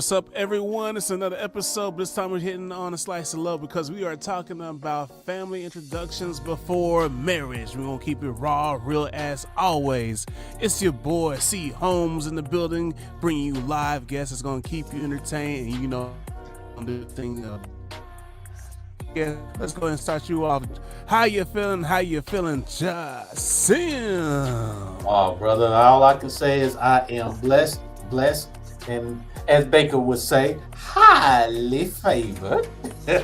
What's up, everyone? It's another episode. This time we're hitting on a slice of love because we are talking about family introductions before marriage. We're going to keep it raw, real as always. It's your boy, C. Holmes, in the building, bringing you live guests. It's going to keep you entertained and, do the thing. Yeah, let's go ahead and start you off. How you feeling? Jasim? Oh, brother, all I can say is I am blessed, and as Baker would say, highly favored.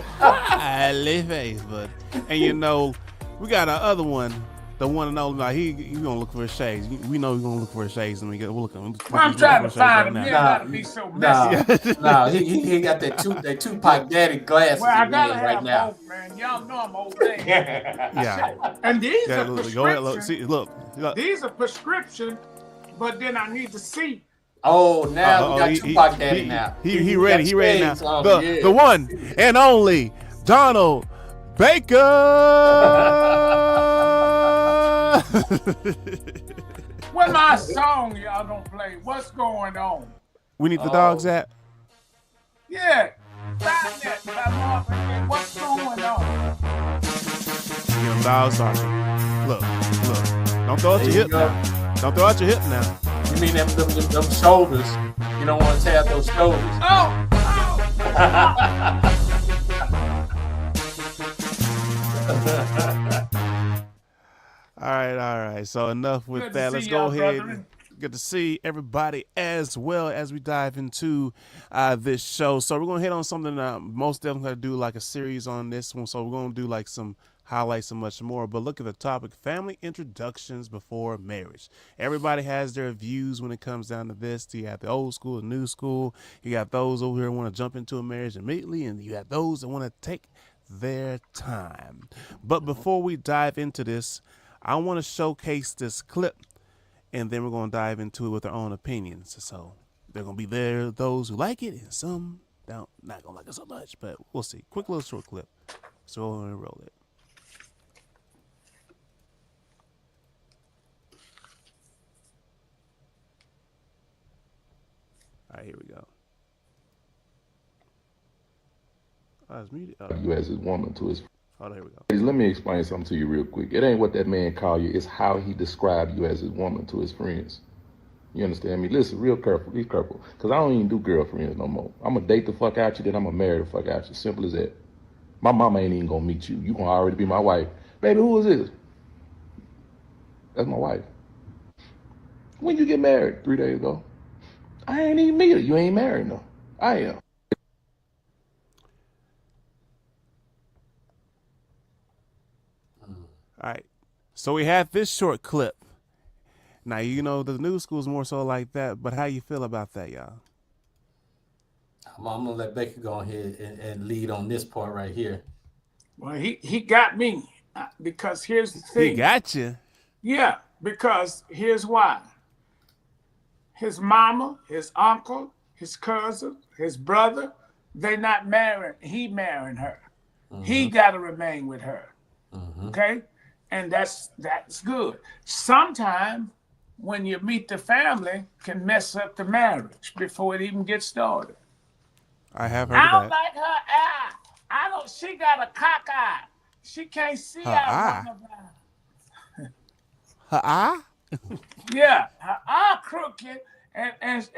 Highly favored. And we got our other one, the one and only. He gonna look for his shades. We know he's gonna look for his shades, and we're looking. I'm trying to find him. You gotta be so messy. Nah, he got that Tupac daddy glasses. Well, I gotta right have now. both, man. Y'all know I'm old man. Yeah. And these are prescription. Look. These are prescription, but then I need to see. Oh, now we got Tupac daddy now. He ready. He ready now. The one and only Donald Baker. Where my song y'all don't play? What's going on? We need the dogs at. Yeah. Find that by Marvin. What's going on? Dogs barking. Look. Don't throw out your hip now. Don't throw out your hip now. You mean them shoulders? You don't want to tear those shoulders. Oh. All right. So enough with that. Let's go ahead. Brethren. Good to see everybody as well as we dive into this show. So we're going to hit on something most definitely going to do like a series on this one. So we're going to do like some highlights and much more. But look at the topic, family introductions before marriage. Everybody has their views when it comes down to this. You have the old school, the new school. You got those over here who want to jump into a marriage immediately. And you have those that want to take their time. But before we dive into this, I want to showcase this clip, and then we're going to dive into it with our own opinions. So they're going to be those who like it, and some not going to like it so much, but we'll see. Quick little short clip. So we're going to roll it. All right, here we go. Oh, it's muted. You as his woman to his. Oh, there we go. Let me explain something to you real quick. It ain't what that man call you. It's how he described you as his woman to his friends. You understand me? Listen, real careful. Be careful. Because I don't even do girlfriends no more. I'm going to date the fuck out you, then I'm going to marry the fuck out you. Simple as that. My mama ain't even going to meet you. You going to already be my wife. Baby, who is this? That's my wife. When you get married? 3 days ago. I ain't even meet her. You ain't married, no. I am. All right. So we have this short clip. Now, the new school's more so like that, but how you feel about that, y'all? I'm going to let Baker go ahead and lead on this part right here. Well, he got me because here's the thing. He got you. Yeah, because here's why. His mama, his uncle, his cousin, his brother, they not married. He marrying her. Mm-hmm. He got to remain with her. Mm-hmm. Okay? And that's good. Sometimes when you meet the family can mess up the marriage before it even gets started. I have heard of that. I don't like her eye. She got a cock eye. She can't see out one of her. Her eye? Yeah, her eye crooked. And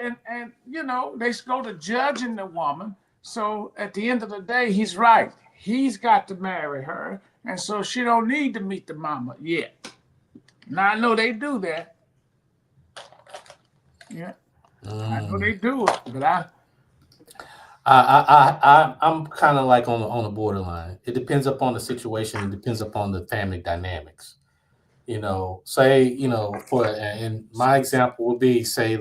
they go to judging the woman. So at the end of the day, he's right. He's got to marry her. And so she don't need to meet the mama yet. Now, I know they do that. Yeah. I know they do it, but I'm kind of like on the borderline. It depends upon the situation. It depends upon the family dynamics. Say, and my example would be, say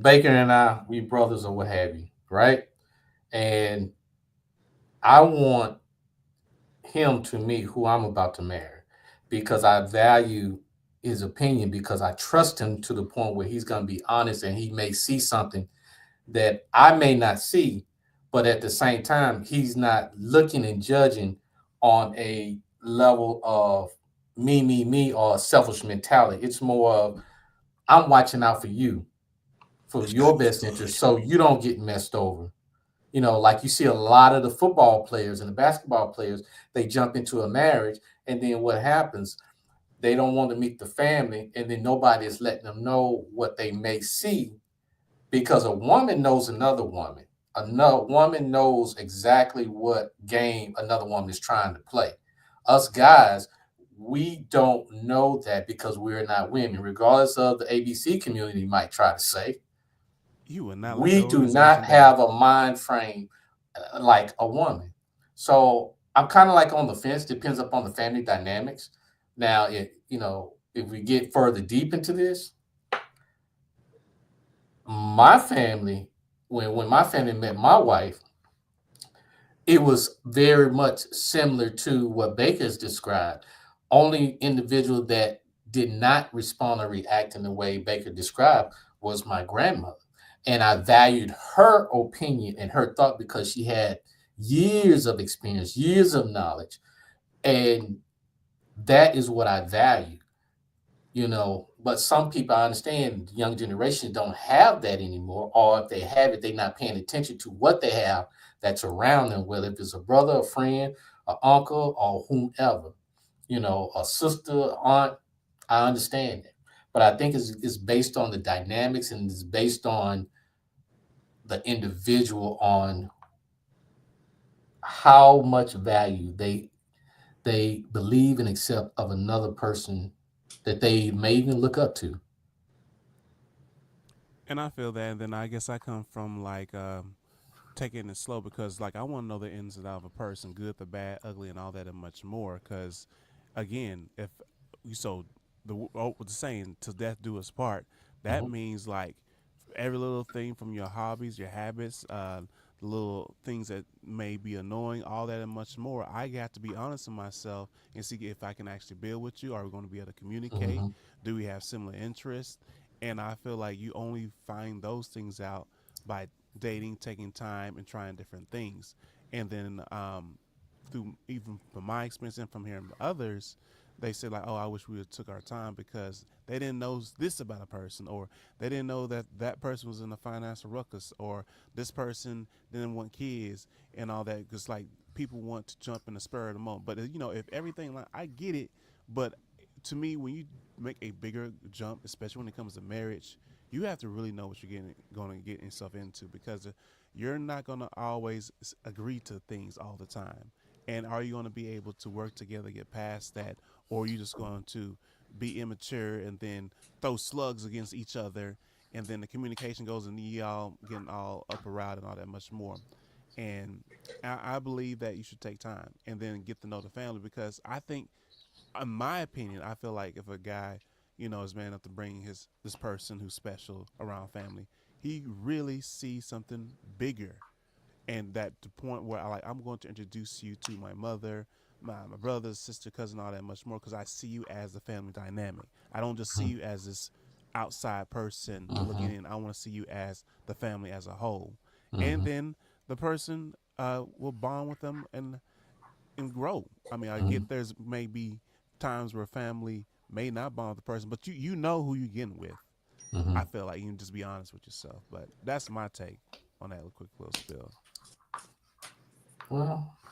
Baker and I, we brothers or what have you, right? And I want him to meet who I'm about to marry because I value his opinion, because I trust him to the point where he's going to be honest and he may see something that I may not see, but at the same time, he's not looking and judging on a level of me, or a selfish mentality. It's more of, I'm watching out for you for your best interest so you don't get messed over. Like you see a lot of the football players and the basketball players, they jump into a marriage, and then what happens? They don't want to meet the family, and then nobody is letting them know what they may see, because a woman knows another woman. Another woman knows exactly what game another woman is trying to play. Us guys, we don't know that because we're not women, regardless of the ABC community might try to say. You would not. We do not have a mind frame like a woman. So I'm kind of like on the fence. Depends upon the family dynamics. Now, if we get further deep into this, my family, when my family met my wife, it was very much similar to what Baker's described. Only individual that did not respond or react in the way Baker described was my grandmother. And I valued her opinion and her thought because she had years of experience, years of knowledge. And that is what I value. But some people, I understand, the young generation don't have that anymore, or if they have it, they're not paying attention to what they have that's around them, whether if it's a brother, a friend, an uncle, or whomever, a sister, aunt. I understand it, but I think it's based on the dynamics, and it's based on the individual, on how much value they believe and accept of another person that they may even look up to. And I feel that, and then I guess I come from like taking it slow because like I want to know the ins and outs of a person, good, the bad, ugly, and all that, and much more. Because again, if you the saying "till death do us part," that means like every little thing from your hobbies, your habits, the little things that may be annoying, all that and much more. I got to be honest with myself and see if I can actually build with you. Are we going to be able to communicate? Mm-hmm. Do we have similar interests? And I feel like you only find those things out by dating, taking time, and trying different things. And then through even from my experience and from hearing others, they say like, "Oh, I wish we would took our time because they didn't know this about a person, or they didn't know that that person was in a financial ruckus, or this person didn't want kids and all that." Because like people want to jump in the spur of the moment, but if everything, like I get it, but to me, when you make a bigger jump, especially when it comes to marriage, you have to really know what you're going to get yourself into because you're not going to always agree to things all the time. And are you going to be able to work together, get past that, or are you just going to be immature and then throw slugs against each other, and then the communication goes and y'all getting all up around and all that much more. And I believe that you should take time and then get to know the family because I think, in my opinion, I feel like if a guy, is man enough to bring this person who's special around family, he really sees something bigger, and that the point where I'm going to introduce you to my mother, my brother, sister, cousin, all that much more because I see you as the family dynamic. I don't just see you as this outside person looking in. I want to see you as the family as a whole, and then the person will bond with them and grow. I mean, I get there's maybe times where family may not bond with the person, but you know who you're getting with. I feel like you can just be honest with yourself. But that's my take on that quick little spill.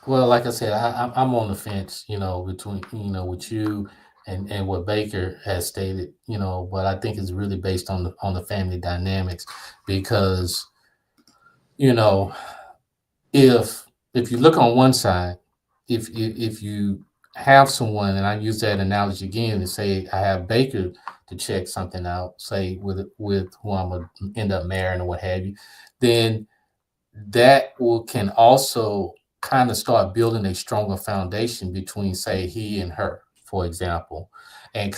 Well, like I said, I'm on the fence, between with you and what Baker has stated, but I think it's really based on the family dynamics because you know if you look on one side, if you have someone, and I use that analogy again to say I have Baker to check something out, say with who I'm gonna end up marrying or what have you, then that can also kind of start building a stronger foundation between, say, he and her, for example, and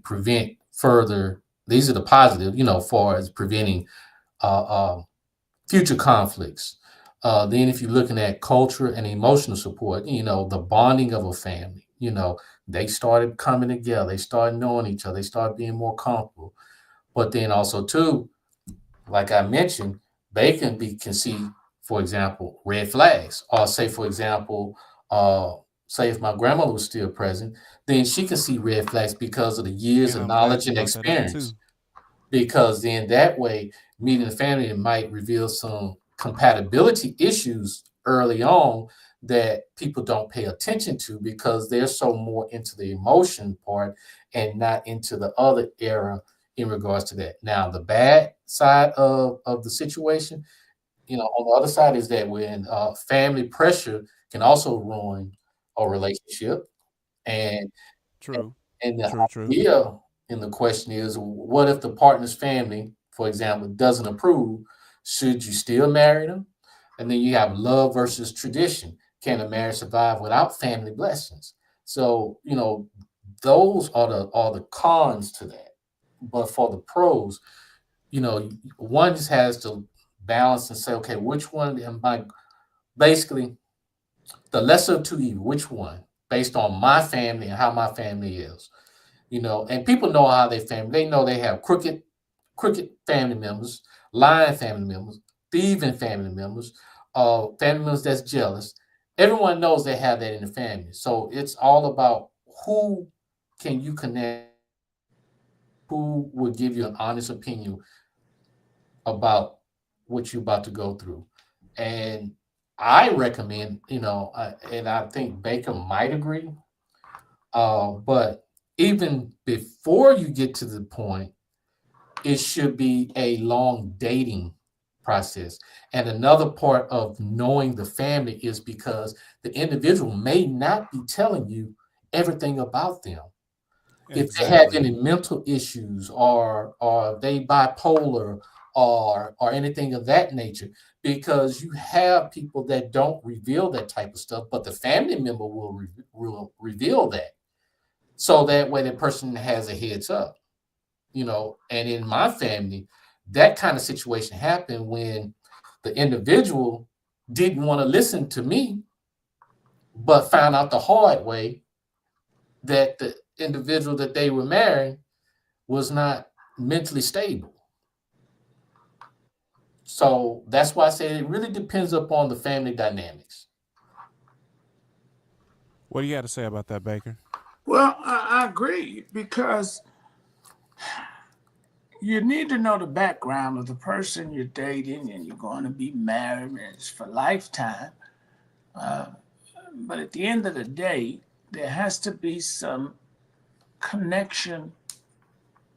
prevent further. These are the positive, far as preventing uh, uh, future conflicts. Then, if you're looking at culture and emotional support, the bonding of a family, they started coming together, they started knowing each other, they started being more comfortable. But then also, too, like I mentioned, they can see, for example, red flags, or say, for example, say if my grandmother was still present, then she can see red flags because of the years And of I'm glad knowledge you and brought that up experience. too. Because then that way, meeting the family, it might reveal some compatibility issues early on that people don't pay attention to because they're so more into the emotion part and not into the other era in regards to that. Now, the bad side of the situation, on the other side is that when family pressure can also ruin a relationship. And True. and the True. idea in the question is, what if the partner's family, for example, doesn't approve? Should you still marry them? And then you have love versus tradition. Can a marriage survive without family blessings? So, those are the cons to that. But for the pros, one just has to balance and say, okay, which one am I basically the lesser of two evil, which one? Based on my family and how my family is. And people know how they family. They know they have crooked family members, lying family members, thieving family members, family members that's jealous. Everyone knows they have that in the family. So it's all about who can you connect, who will give you an honest opinion about what you're about to go through. And I recommend, and I think Baker might agree, but even before you get to the point, it should be a long dating process. And another part of knowing the family is because the individual may not be telling you everything about them. If they have any mental issues or they bipolar or anything of that nature, because you have people that don't reveal that type of stuff, but the family member will reveal that. So that way the person has a heads up, and in my family, that kind of situation happened when the individual didn't want to listen to me, but found out the hard way that the individual that they were marrying was not mentally stable. So that's why I say it really depends upon the family dynamics. What do you got to say about that, Baker? Well, I agree because you need to know the background of the person you're dating and you're going to be married and it's for lifetime. But at the end of the day, there has to be some connection,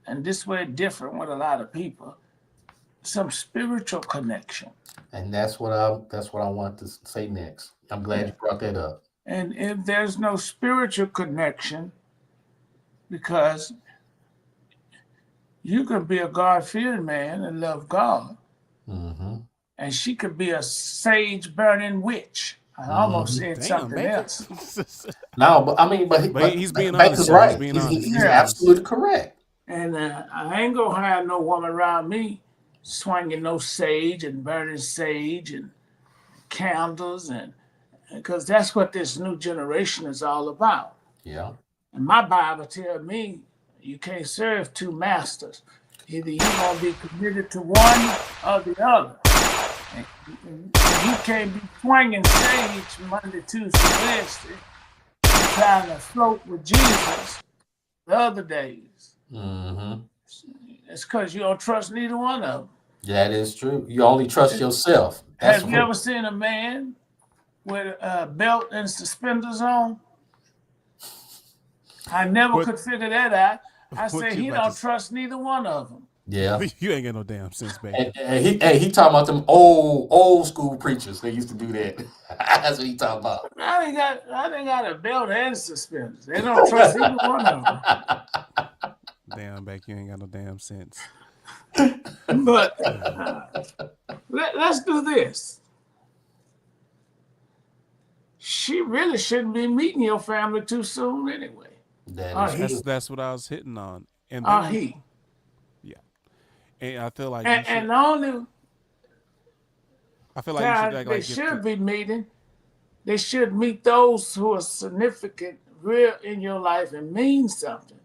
and this way different with a lot of people, some spiritual connection. And that's what I want to say next. I'm glad you brought that up. And if there's no spiritual connection, because you could be a God-fearing man and love God, and she could be a sage-burning witch. I almost said something else. No, but he's being honest. Right. He's absolutely correct. And I ain't gonna have no woman around me swinging no sage and burning sage and candles, and because that's what this new generation is all about. Yeah. And my Bible tells me you can't serve two masters. Either you're gonna be committed to one or the other. And you can't be swinging sage Monday, Tuesday, Wednesday, trying to float with Jesus the other days. It's because you don't trust neither one of them. That is true. You only trust yourself. Have you ever seen a man with a belt and suspenders on? I never could figure that out. I say he don't trust neither one of them. Yeah. You ain't got no damn sense, baby. And he talking about them old school preachers. They used to do that. That's what he talking about. I didn't got a belt and suspenders. They don't trust either one of them. Damn, Beck, you ain't got no damn sense. But let's do this. She really shouldn't be meeting your family too soon anyway. That's what I was hitting on. And he. Yeah. And I feel like and the only I feel like you should they should be meeting. They should meet those who are significant, real in your life and mean something.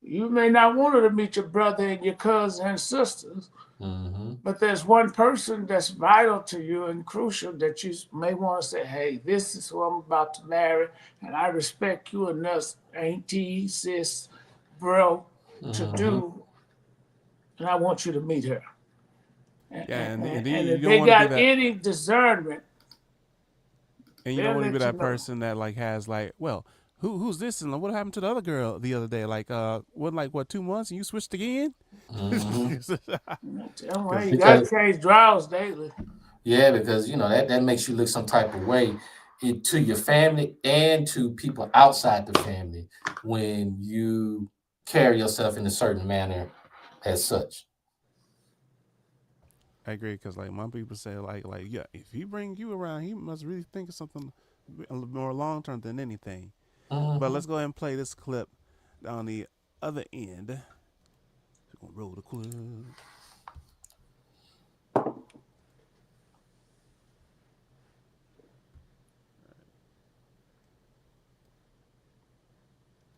You may not want her to meet your brother and your cousin and sisters, but there's one person that's vital to you and crucial that you may want to say, hey, this is who I'm about to marry, and I respect you enough, auntie, sis, bro, to do and I want you to meet her. And And then if you they don't want to be got that, any discernment, and you they'll don't want to be let you that know. person that like has like, well, who's this and what happened to the other girl the other day? Like, what 2 months and you switched again? Mhm. Tell 'em, hey, you gotta Because change drawers daily. yeah, because you know that makes you look some type of way to your family and to people outside the family when you carry yourself in a certain manner as such. I agree, because like my people say like yeah, if he bring you around, he must really think of something more long term than anything. But let's Mhm. go ahead and play this clip on the other end. We're gonna roll the clip.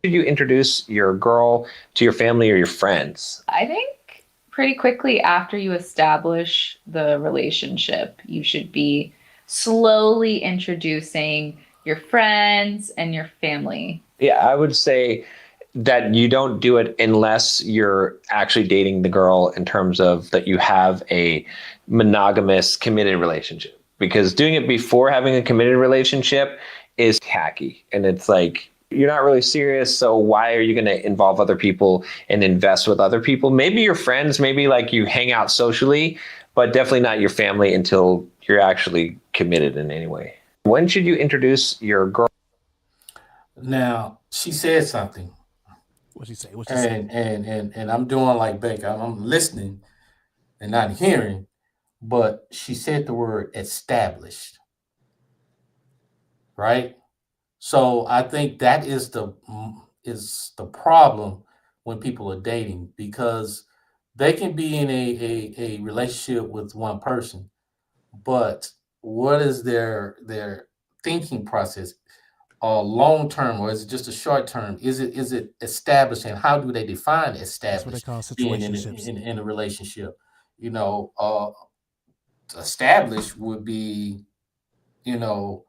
Did you introduce your girl to your family or your friends? I think pretty quickly after you establish the relationship, you should be slowly introducing your friends and your family. Yeah, I would say that you don't do it unless you're actually dating the girl in terms of that you have a monogamous committed relationship. Because doing it before having a committed relationship is tacky. And it's like, you're not really serious. So why are you going to involve other people and invest with other people? Maybe your friends, maybe like you hang out socially, but definitely not your family until you're actually committed in any way. When should you introduce your girl? Now she said something, What she say? What she say? and I'm doing like Baker. I'm listening and not hearing, but she said the word established, right? So I think that is the problem when people are dating because they can be in a relationship with one person, but what is their thinking process? Long term or is it just a short term? Is it established and how do they define That's what they established call being situationships. in a relationship? You know, established would be, you know,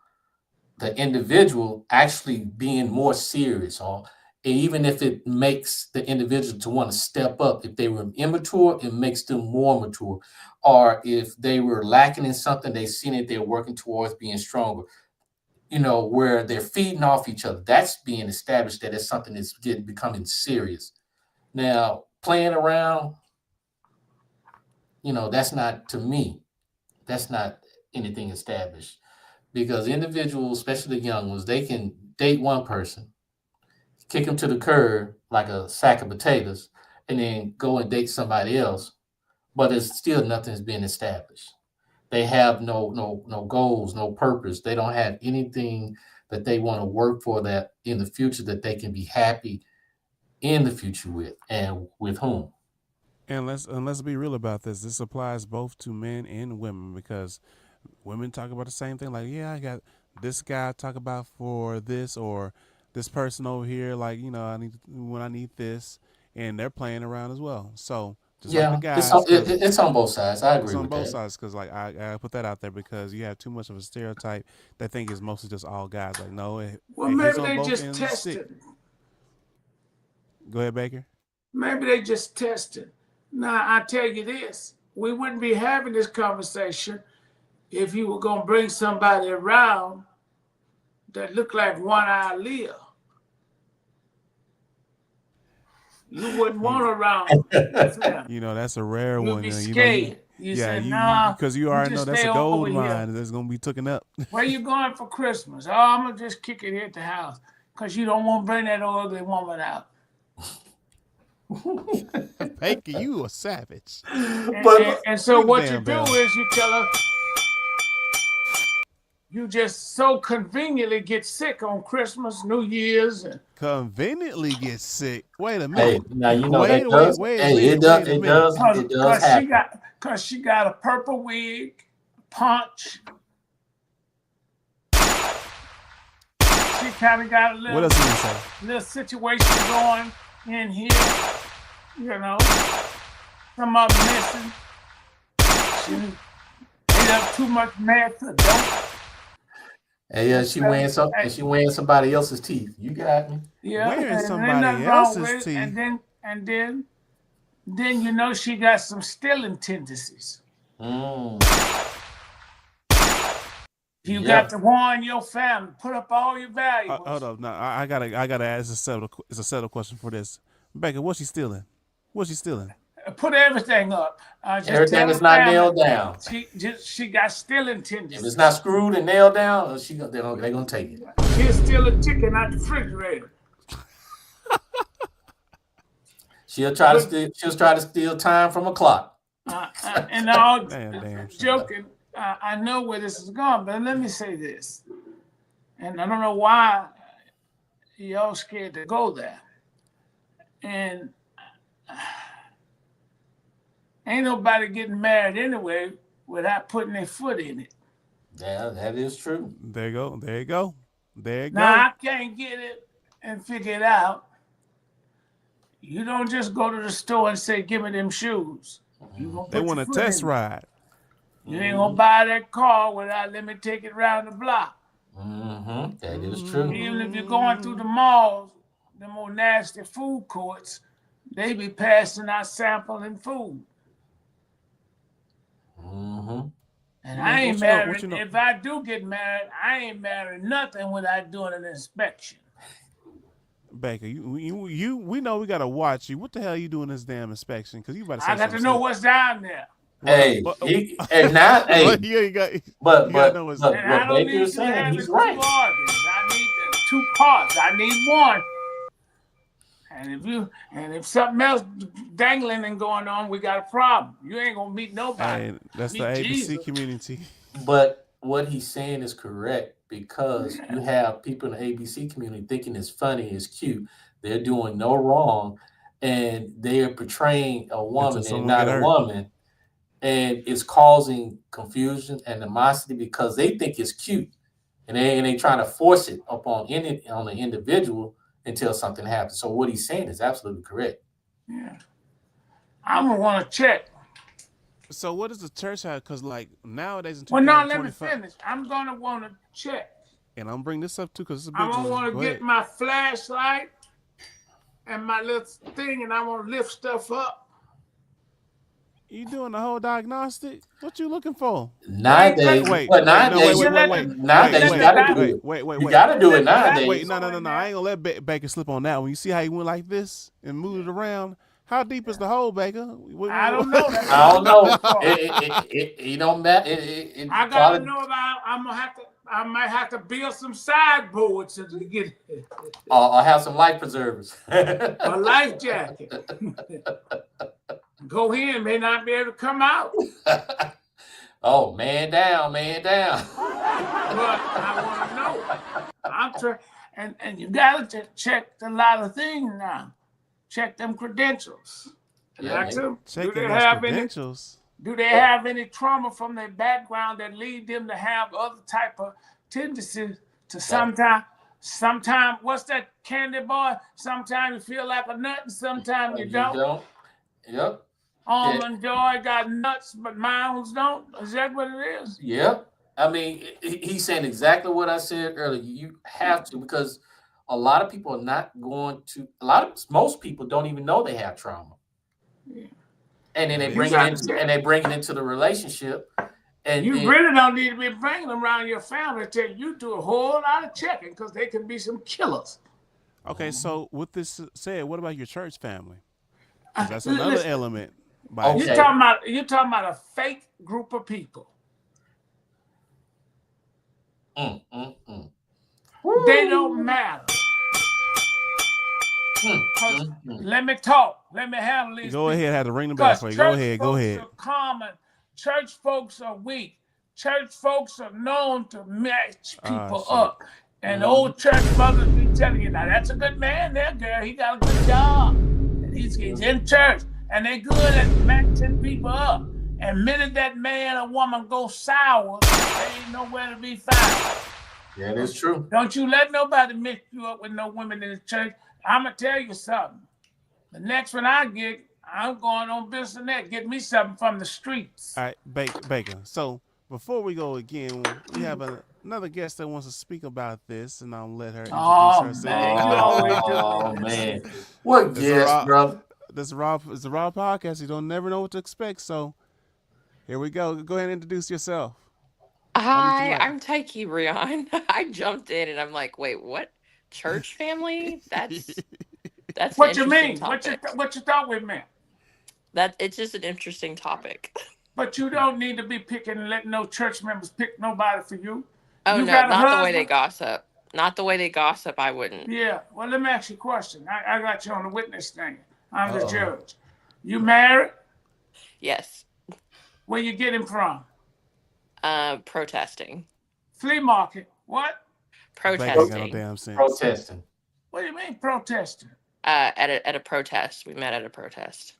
the individual actually being more serious or even if it makes the individual to want to step up if they were immature it makes them more mature or if they were lacking in something they seen it they're working towards being stronger you know where they're feeding off each other that's being established that it's something that's getting becoming serious now playing around you know that's not to me that's not anything established because individuals especially the young ones they can date one person kick them to the curb like a sack of potatoes, and then go and date somebody else, but it's still nothing's being established. They have no goals, no purpose. They don't have anything that they want to work for that in the future that they can be happy in the future with and with whom. And let's be real about this. This applies both to men and women because women talk about the same thing. Like, yeah, I got this guy talk about for this or this person over here. Like, I need when I need this, and they're playing around as well. So just like the Yeah, guys, because it's on both sides. I it's agree on with both that. sides. Because like I put that out there because you have too much of a stereotype that think it's mostly just all guys. Like, no, Well, it hits maybe on they both just ends of the stick. tested. Go ahead, Baker. Maybe they just tested. Now, I tell you this, we wouldn't be having this conversation if you were going to bring somebody around that looked like One-Eye Leah. You wouldn't want around them. That's a rare You'd one. be You scared. You yeah, say, you nah, because you you already know just that's stay a gold over here. mine that's gonna be taken up. Where you going for Christmas? Oh, I'm going to just kick it here at the house because you don't want to bring that ugly woman out. Baker, you a savage. And so Ring the what you damn do bell. is you tell her, you just so conveniently get sick on Christmas, New Year's, and Conveniently get sick. Wait a Hey, minute. now you know Wait that a does. wait a Hey, minute. Wait a minute. it does happen. Cause she got a purple wig, punch. She kind of got a What else did you say? little situation going in here, some of them missing. She ate up too much meth or dope. Hey, yeah, she weighing somebody else's teeth. You got me. Yeah, Wearing and somebody nothing wrong else's with it. teeth. And then then you know she got some stealing tendencies. You got to warn your family. Put up all your valuables. Hold up, no, I gotta ask a set of questions for this. Baker, what's she stealing? What's she stealing? Put everything up. Everything is not nailed down. She got stealing tendencies. If it's not screwed and nailed down, they're gonna take it. She'll steal a chicken out the refrigerator. She'll try to steal time from a clock. And all damn joking. I know where this is going, but let me say this. And I don't know why y'all scared to go there. And ain't nobody getting married anyway without putting their foot in it. Yeah, that is true. There you go. Now, I can't get it and figure it out. You don't just go to the store and say, give me them shoes. They want a test ride. You ain't gonna buy that car without let me take it around the block. That is true. Even if you're going through the malls, the more nasty food courts, they be passing out sampling food. And I ain't married. If I do get married, I ain't married nothing without doing an inspection. Baker, we know we gotta watch you. What the hell are you doing this damn inspection? Because you about to say I got to know what's down there. Hey, but Baker is saying he's right. I need 2 parts. I need one. And if something else dangling and going on, we got a problem. You ain't gonna meet nobody. Hey, that's the ABC community. But what he's saying is correct, because you have people in the ABC community thinking it's funny, it's cute. They're doing no wrong, and they are portraying a woman and not a woman. And it's causing confusion and animosity because they think it's cute, and they trying to force it upon on the individual until something happens. So what he's saying is absolutely correct. Yeah, I'm gonna want to check. So what does the church have? Because like nowadays in 2025. Well, now let me finish. I'm gonna want to check. And I'm bring this up too because it's a big. I'm gonna want to get my flashlight and my little thing, and I want to lift stuff up. You doing the whole diagnostic? What you looking for? Nowadays, wait, you gotta do it. You gotta do it nowadays. Wait, no. I ain't gonna let Baker slip on that one. You see how he went like this and moved it around? How deep is the hole, Baker? I don't know. I don't know. It don't matter. I gotta know about. I might have to build some sideboards to get it. Or have some life preservers. A life jacket. Go in, may not be able to come out. Oh, man down. But I want to know. I'm trying, and you gotta check a lot of things now. Check them credentials. Check credentials. Do they have any trauma from their background that lead them to have other type of tendencies to sometimes, what's that candy boy? Sometimes you feel like a nut and sometimes you don't. Yep. Almond Joy got nuts, but mounds don't. Is that what it is? Yep. I mean, he's saying exactly what I said earlier. You have to, because a lot of people are not going to. Most people don't even know they have trauma. Yeah. And then they bring it into the relationship. And you really don't need to be bringing them around your family until you do a whole lot of checking, because they can be some killers. Okay, so with this said, what about your church family? That's another element. Okay. You're talking about a fake group of people. They don't matter. Let me talk. Let me handle these. Go ahead. I had to ring the bell for you. Go ahead. Are common. Church folks are weak. Church folks are known to match people up. And old church mothers be telling you, now that's a good man there, girl. He got a good job. And he's in church. And they're good at matching people up. And minute that man or woman go sour, they ain't nowhere to be found. Yeah, that's true. Don't you let nobody mix you up with no women in the church. I'm going to tell you something. The next one I get, I'm going on Business.net. Get me something from the streets. All right, Baker. So before we go again, we have another guest that wants to speak about this, and I'll let her introduce herself. Oh, man. What guest, brother? It's the Raw podcast. You don't never know what to expect. So here we go. Go ahead and introduce yourself. Hi, I'm Taiki Rion. I jumped in and I'm like, wait, what? Church family? That's What an you interesting mean? topic. What you thought we meant? That it's just an interesting topic. But you don't need to be picking and letting no church members pick nobody for you. Oh You no, got a not the way they husband? gossip. Not the way they gossip, I wouldn't. Yeah. Well, let me ask you a question. I got you on the witness stand. I'm the Uh-oh. judge. You married? Yes. Where you get him from? Protesting. Flea market. What? Baker ain't got no Protesting. damn sense. Protesting. What do you mean protesting? At a protest. We met at a protest.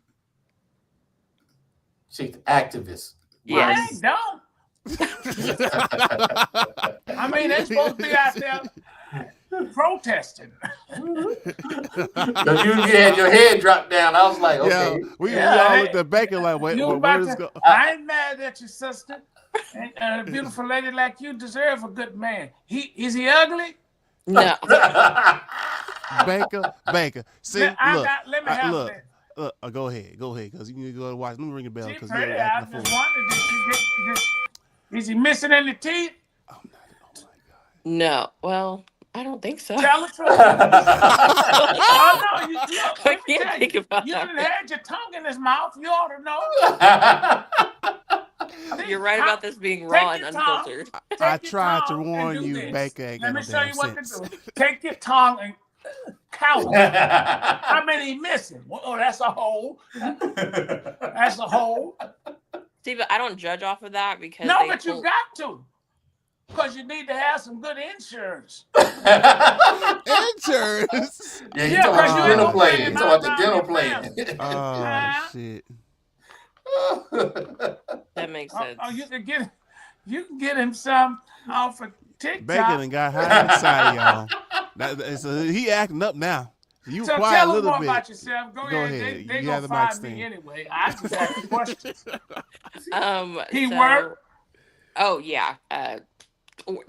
She's activist. Yes. I don't. I mean, they're supposed to be out there protesting. You had your head dropped down. I was like, okay. Yeah, we Yeah, all hey, looked at Baker like, wait, You where about does to- go? I ain't mad at your sister. And a beautiful lady like you deserve a good man. Is he ugly? No. Baker. See, Let me have look. that. Go ahead, because you need to go to watch. Let me ring the bell She's because pretty. you're I acting a just fool. wondered, is he missing any teeth? Oh my God. No. Well, I don't think so. Tell the truth. Oh, no, you I can't think about You that. done had your tongue in his mouth. You ought to know. You're right about this being raw and Take your tongue. unfiltered. I Take your tried to tongue and warn do you, this. Baker ain't Let got me no show damn you what sense. to do. Take your tongue and count. How many missing? Oh, that's a hole. That's a hole. See, but I don't judge off of that because No, they but you pull- got to. Because you need to have some good insurance. Insurance. Yeah, you Yeah, talking 'cause about you the dental ain't plan. gonna You talking about the find dental out plan. Oh shit. that makes sense. Oh, you can get him some off of TikTok. Baker done got high and excited, y'all. So he acting up now. You So quiet a tell us little more bit. about yourself. Go ahead. ahead. They You gonna have the mic find stand. me anyway. I just ask questions. He So- work? Oh yeah.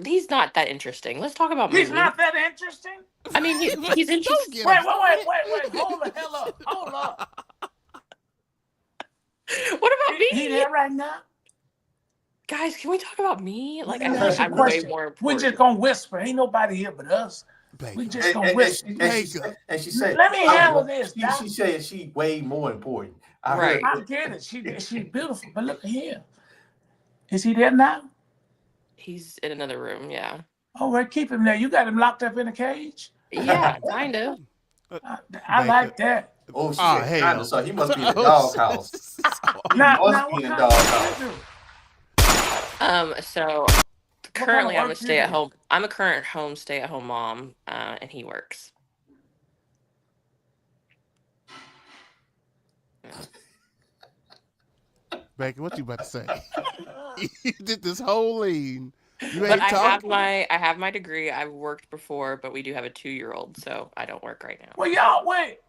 He's not that interesting. Let's talk about He's me. not that interesting. I mean, he's interesting. Wait. Hold the hell up. Hold up. What about me? He there right now? Guys, can we talk about me? Like, I Let me think ask you a I'm way question. more We important. just gonna whisper. Ain't nobody here but us. Baker. We just gonna whisper. And she said, Let me handle this, Doc. She said she way more important. I Right. I get it. She's beautiful, but look at here. Is he there now? He's in another room. Yeah. All right, keep him there. You got him locked up in a cage. Yeah, kind of. I like that. Oh, she Oh, said, hell. kinda, so he must be in the doghouse. Now, must now be what in kind the of doghouse. work you do? So currently I'm a work you stay-at-home. I'm a current stay-at-home mom, and he works. Baker, what you about to say? You did this whole lean. You But ain't talking. I have my degree. I've worked before, but we do have a 2-year-old, so I don't work right now. Well, y'all wait.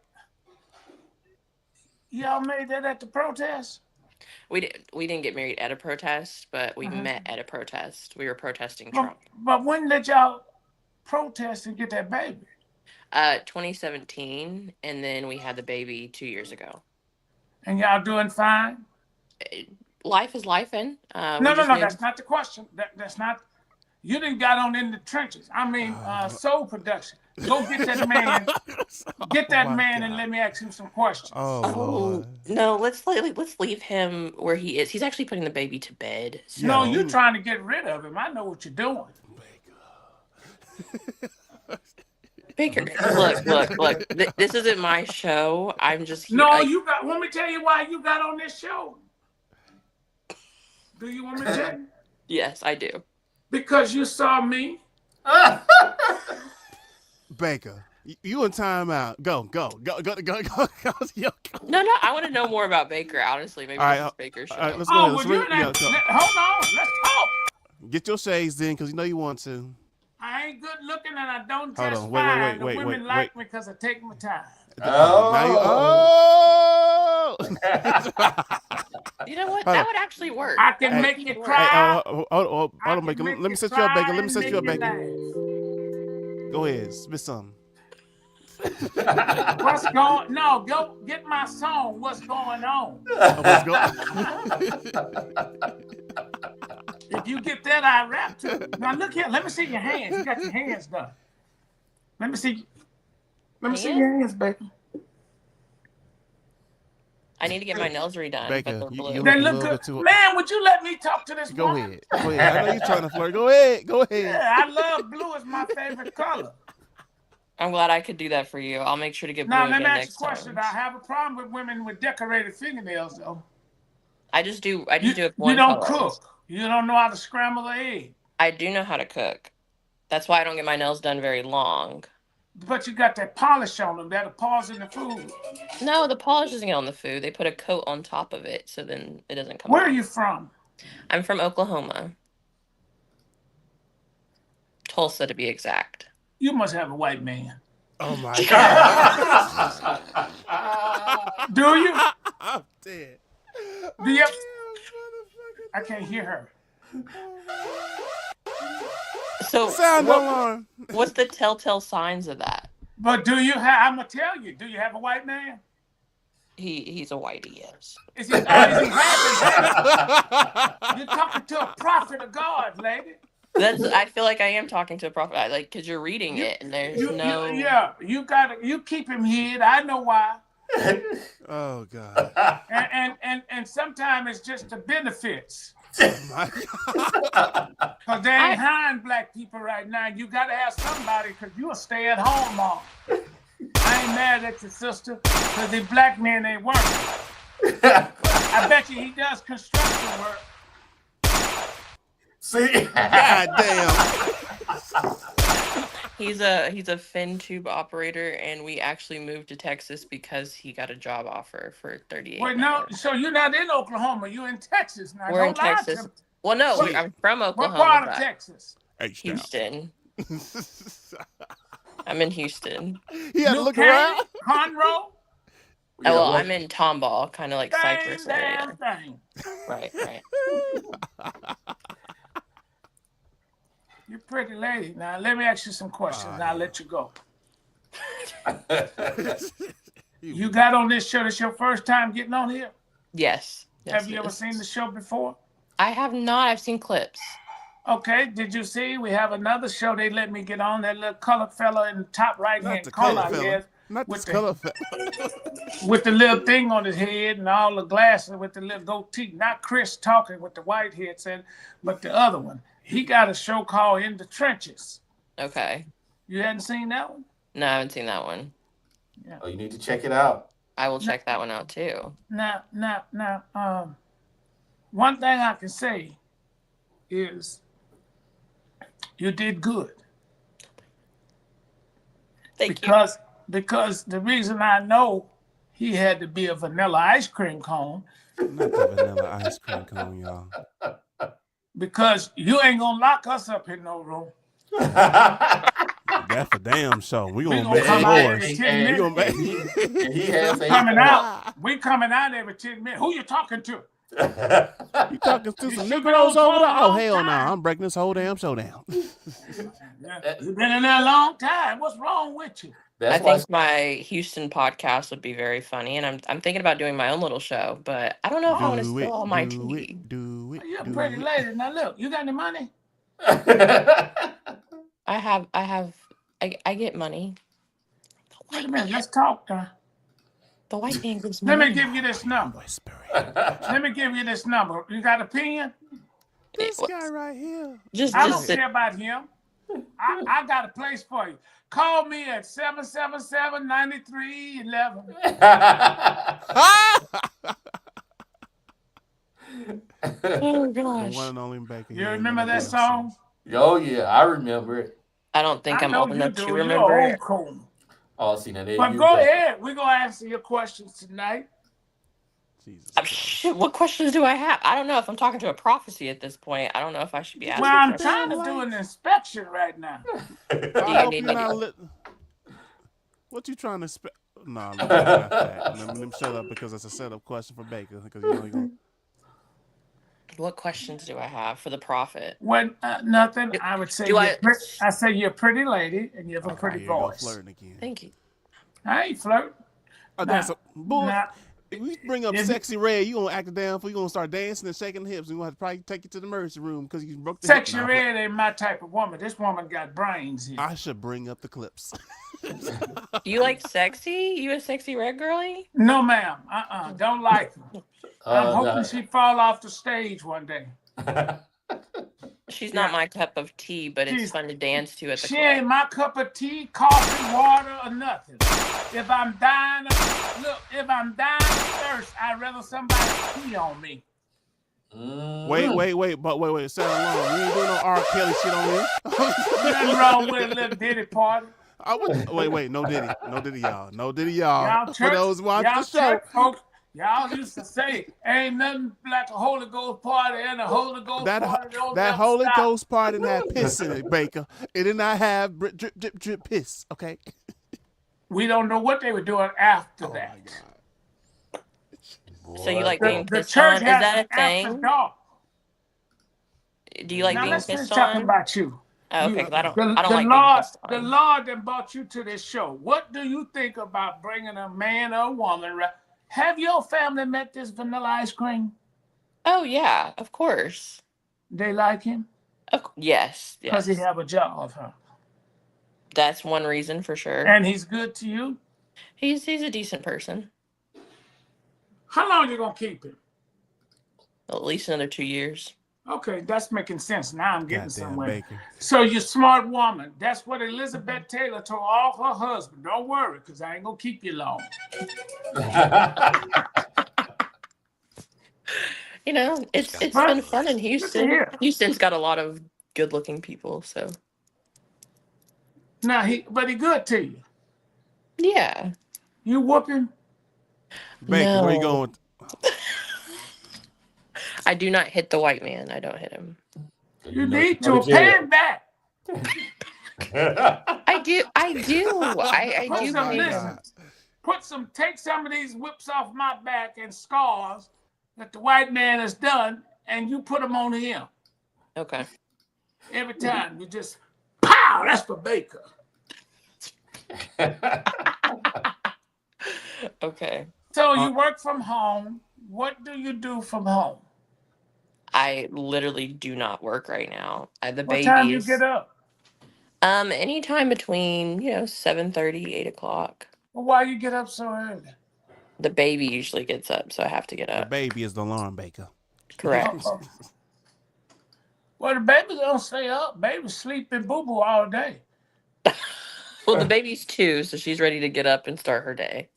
Y'all made that at the protest? We didn't get married at a protest, but we Uh-huh. met at a protest. We were protesting But, Trump. but when did y'all protest and get that baby? 2017, and then we had the baby 2 years ago. And y'all doing fine? Life is life, and No, that's not the question. That's not. You didn't got on in the trenches. I mean, Soul Production. Go get that man. Get that Oh, my man God. and let me ask him some questions. Oh, Oh Lord. no! Let's leave him where he is. He's actually putting the baby to bed. So. No, Yeah. you're trying to get rid of him. I know what you're doing. Baker, look. This isn't my show. I'm just here. No, you got. Let me tell you why you got on this show. Do you want me to tell you? Yes, I do. Because you saw me. Baker, you in timeout. Go. Yo. No. I want to know more about Baker. Honestly, maybe All right, this is Baker's show. All right, let's go Oh, ahead. well, Let's you're ring- not. yeah, Hold on. Let's talk. get your shades in because you know you want to. I ain't good looking and I don't Hold dress on. fine. Wait, The women wait. like me because I take my time. Now you, oh! You know what? Hold That on. would actually work. I can Hey, make you Hey, cry. Hold I on, can Baker. make Let me you set you up, Baker. cry Let me set and you up, make you Baker. laugh. Go ahead. Spit something. What's going? No, go get my song. What's going on? If you get that, I rap too. Now look here. Let me see your hands. You got your hands done. Let me see. Let me see your hands, baby. I need to get my nails redone. Becca, but they're blue. They look good. Man, would you let me talk to this Go woman? ahead. Go ahead. I know you're trying to flirt. Go ahead. Yeah, I love blue. It's my favorite color. I'm glad I could do that for you. I'll make sure to get blue Now, again let me ask next you a question. time. I have a problem with women with decorated fingernails, though. I just do it one You don't color. cook. You don't know how to scramble the egg. I do know how to cook. That's why I don't get my nails done very long. But you got that polish on them. That'll pause in the food. No, the polish doesn't get on the food. They put a coat on top of it, so then it doesn't come Where off. are you from? I'm from Oklahoma. Tulsa, to be exact. You must have a white man. Oh my God. Do you? I'm dead. Do you? I can't hear her. So Sound alarm. what's the telltale signs of that? But do you have? I'm gonna tell you. Do you have a white man? He's a whitey, yes. Is he happy? You're talking to a prophet of God, lady. I feel like I am talking to a prophet, because you're reading it and there's no. You keep him hid. I know why. Oh God. And sometimes it's just the benefits. Oh my God. Because they ain't hiring black people right now. You got to have somebody, because you a stay-at-home mom. I ain't mad at your sister, because the black men ain't working. I bet you he does construction work. See? God damn. He's a fin tube operator, and we actually moved to Texas because he got a job offer for 38. Wait, no, so you're not in Oklahoma. You're in Texas now. We're in Texas. Well, no, I'm from Oklahoma. What part of Texas? Houston. I'm in Houston. He had to look around. Conroe? Well, I'm in Tomball, kind of like Cypress area. Thing. Right. You're a pretty lady. Now, let me ask you some questions, and I'll let you go. You got on this show. This your first time getting on here? Yes. Have you ever seen the show before? I have not. I've seen clips. Okay. Did you see? We have another show they let me get on. That little colored fella in the top right-hand corner, I guess. Not the color fella. With the little thing on his head and all the glasses with the little goatee. Not Chris talking with the white head said, but the other one. He got a show called In the Trenches. Okay. You hadn't seen that one? No, I haven't seen that one. Yeah. Oh, you need to check it out. I will check that one out too. Now, one thing I can say is you did good. Thank you. Because the reason I know he had to be a vanilla ice cream cone. Not the vanilla ice cream cone, y'all. Because you ain't gonna lock us up in no room. That's a damn show. We gonna make come out every noise. 10 minutes. We coming out every 10 minutes. Who you talking to? You talking to some Negroes over there? Oh hell no! I'm breaking this whole damn show down. You've been in there a long time. What's wrong with you? I think my Houston podcast would be very funny, and I'm thinking about doing my own little show, but I don't know if I want to spill all my tea. You're a pretty lady. Now look, you got any money? I get money. Wait a minute, let's talk. The white man gives me Let me money. give you this number. Let me give you this number. You got a pen? This guy right here. I don't care about him. I got a place for you. Call me at 777-9311. Oh gosh. The one and only Baker. You remember that song? Oh yeah, I remember it. I don't think I'm old enough to You're remember old it. cool. Oh, see now there But you go ahead. We're gonna answer your questions tonight. Jesus. What questions do I have? I don't know if I'm talking to a prophecy at this point. I don't know if I should be asking. Well, I'm questions. trying to do an inspection right now. I hope you're not what you trying to No, let me shut up because it's a setup question for Baker. Because you know you're gonna... What questions do I have for the prophet? When nothing, I would say I say you're a pretty lady and you have a pretty voice. Flirting again. Thank you. I ain't flirting. Oh, that's a bull. Nah. If we bring up Sexy Red, you gonna act it down for you gonna start dancing and shaking the hips. We're gonna have to probably take you to the emergency room because you broke the Sexy hip. Red ain't my type of woman. This woman got brains here. I should bring up the clips. You like sexy? You a sexy red girly? No, ma'am. Don't like her. I'm hoping she fall off the stage one day. She's not my cup of tea, but it's fun to dance to at the club. She ain't my cup of tea, coffee, water, or nothing. If I'm dying of thirst, I'd rather somebody pee on me. Wait. Sound long. We ain't doing no R. Kelly shit on here. Nothing wrong with a little Diddy party. Wait, no Diddy, y'all. No Diddy, y'all. For those watching the show. Folks, y'all used to say, ain't nothing like a Holy Ghost party and a Holy Ghost party. That Holy Ghost party didn't have piss in it, Baker. It did not have drip piss, okay? We don't know what they were doing after that. So you like being The pissed church on? Is has that a an after thing? dark. Do you like Now being let's pissed talk on? about you. Oh, okay, because I don't The like being Lord, pissed the on. Lord that brought you to this show. What do you think about bringing a man or a woman? Have your family met this Vanilla Ice Cream? Oh yeah, of course. They like him? Yes. Because he have a job, huh? That's one reason for sure. And he's good to you? He's a decent person. How long you gonna keep him? At least another 2 years. Okay, that's making sense. Now I'm getting somewhere. Baker. So you're a smart woman. That's what Elizabeth Taylor told all her husbands. Don't worry, because I ain't gonna keep you long. You know, it's been fun in Houston. Houston's got a lot of good-looking people, so. Now he good to you. Yeah. You whooping? Baker, where you going? I do not hit the white man. I don't hit him. You need to pay him back. I do. I do pay him. Take some of these whips off my back and scars that the white man has done, and you put them on him. Okay. Every time you just pow. That's for Baker. Okay. So you work from home. What do you do from home? I literally do not work right now. What time you get up? Anytime between 7:30, 8 o'clock. Well, why you get up so early? The baby usually gets up, so I have to get up. The baby is the alarm, Baker. Correct. Well, the baby don't stay up. Baby sleep in boo-boo all day. Well, the baby's 2, so she's ready to get up and start her day.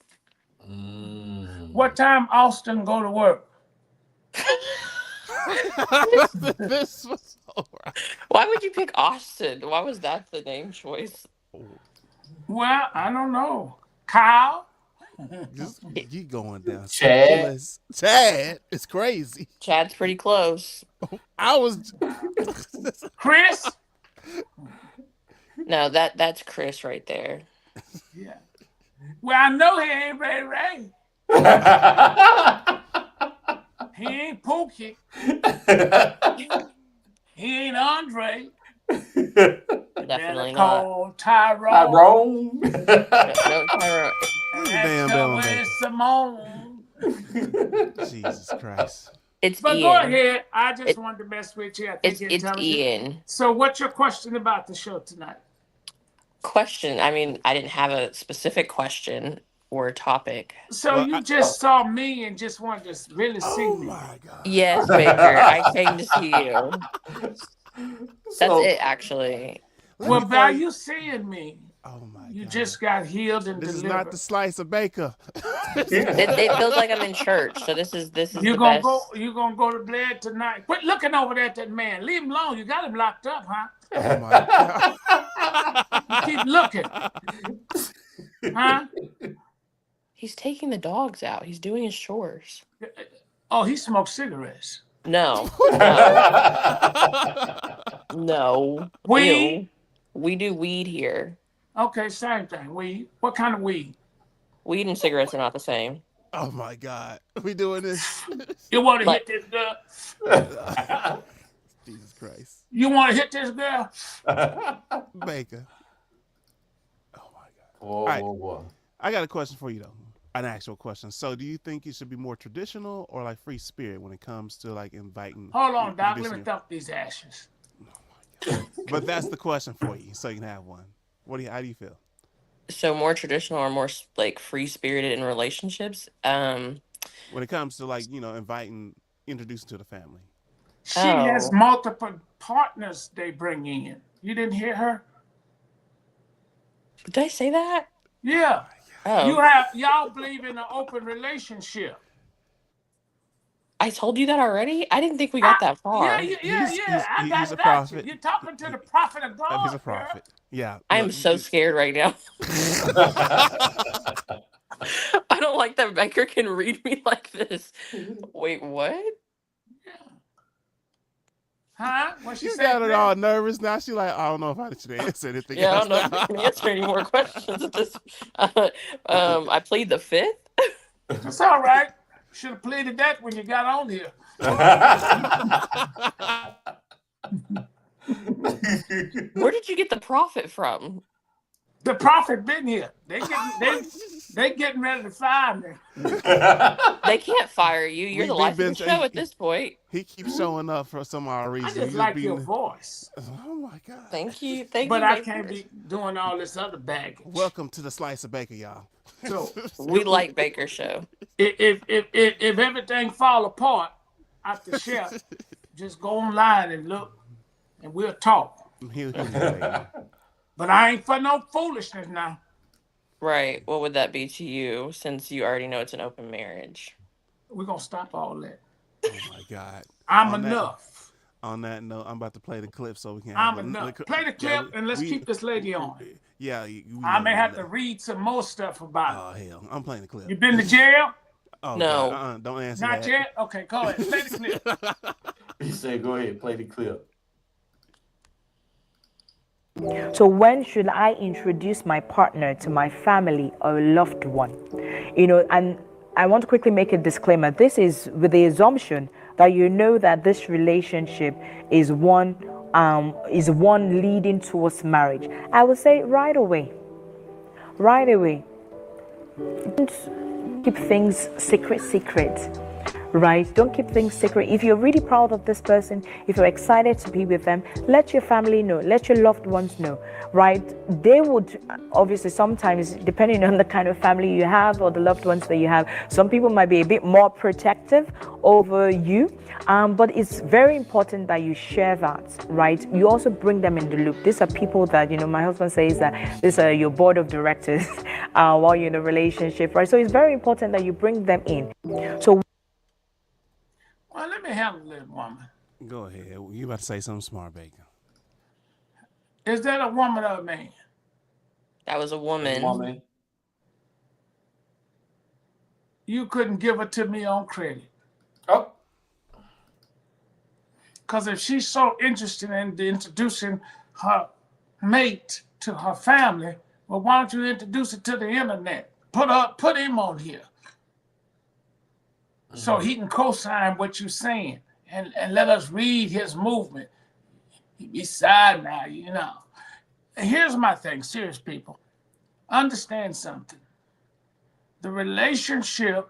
What time Austin go to work? This was all right. Why would you pick Austin? Why was that the name choice? Well, I don't know. Kyle? Just you going down. Chad. Chad. It's crazy. Chad's pretty close. I was Chris? No, that's Chris right there. Yeah. Well, I know he ain't Ray Ray. He ain't Pookie. He ain't Andre. Definitely not. Called Tyrone. No, Tyrone. That's Simone. Jesus Christ. It's But Ian. go ahead. I just wanted to mess with you. I think It's Ian. So what's your question about the show tonight? Question. I mean, I didn't have a specific question or topic. So you just saw me and just wanted to really see me. Oh my God. Yes, Baker. I came to see you. That's it, actually. Well, by you seeing me, oh my you God. just got healed and This delivered. is not the slice of Baker. It feels like I'm in church, so this is You the gonna best. go? You gonna go to bed tonight? Quit looking over there at that man. Leave him alone. You got him locked up, huh? Oh my God. Keep looking, huh? He's taking the dogs out. He's doing his chores. Oh, he smokes cigarettes. No. No. Weed? Ew. We do weed here. Okay, same thing. Weed. What kind of weed? Weed and cigarettes are not the same. Oh my God. We doing this? You want to Like- hit this girl? Jesus Christ. You want to hit this girl? Baker. Oh my God. Whoa, right. whoa, whoa. I got a question for you though. An actual question. So, do you think it should be more traditional or like free spirit when it comes to like inviting? Hold on, Doc. Let me dump these ashes. But that's the question for you, so you can have one. How do you feel? So more traditional or more like free spirited in relationships? When it comes to like, introducing to the family. She has multiple partners they bring in. You didn't hear her? Did I say that? Yeah. Oh. Y'all believe in an open relationship. I told you that already? I didn't think we got that far. Yeah. He's a prophet. You're talking to the prophet of God. He's a prophet. Girl. Yeah. I am so scared right now. I don't like that Baker can read me like this. Wait, what? Huh? What she You got it all nervous now. She like, I don't know if I should answer anything. Yeah, I don't know if I can answer any more questions at this. I plead the fifth. That's all right. Should have pleaded that when you got on here. Where did you get the prophet from? The prophet been here. They getting ready to fire me. They can't fire you. You're the life of the show at this point. He keeps showing up for some odd reason. I just like your voice. Oh my God. Thank you. But I can't be doing all this other baggage. Welcome to the Slice of Baker, y'all. So we like Baker show. If everything fall apart at the chef, just go online and look, and we'll talk. But I ain't for no foolishness now. Right. What would that be to you, since you already know it's an open marriage? We're gonna stop all that. Oh my God. I'm enough. On that note, I'm about to play the clip so we can. I'm enough. Play the clip and let's keep this lady on. Yeah. I may have to read some more stuff about it. Oh hell, I'm playing the clip. You been to jail? Oh, no. Don't answer Not that. yet? Okay, go ahead. Play the clip. He said, go ahead, play the clip. So when should I introduce my partner to my family or loved one? And I want to quickly make a disclaimer. This is with the assumption that you know that this relationship is one leading towards marriage. I would say right away. Don't keep things secret. Right? Don't keep things secret. If you're really proud of this person, if you're excited to be with them, let your family know, let your loved ones know, right? They would obviously sometimes, depending on the kind of family you have or the loved ones that you have, some people might be a bit more protective over you, but it's very important that you share that, right? You also bring them in the loop. These are people that, my husband says that these are your board of directors while you're in a relationship, right? So it's very important that you bring them in. So well, let me handle this woman. Go ahead. You about to say something smart, Baker. Is that a woman or a man? That was a woman. You couldn't give it to me on credit. Oh. Because if she's so interested in introducing her mate to her family, well, why don't you introduce it to the internet? Put him on here. So he can co-sign what you're saying and let us read his movement. He be sad now, And here's my thing, serious people. Understand something. The relationship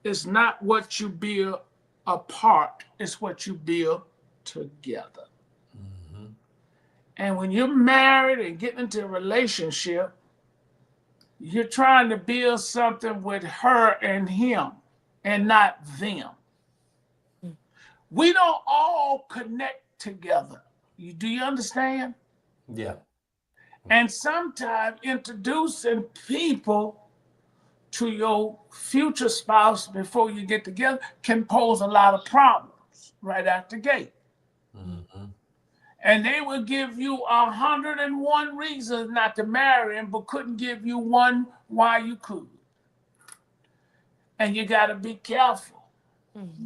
is not what you build apart, it's what you build together. Mm-hmm. And when you're married and getting into a relationship, you're trying to build something with her and him and not them. We don't all connect together. Do you understand? Yeah. And sometimes introducing people to your future spouse before you get together can pose a lot of problems right out the gate. Mm-hmm. And they will give you 101 reasons not to marry him, but couldn't give you one why you could. And you got to be careful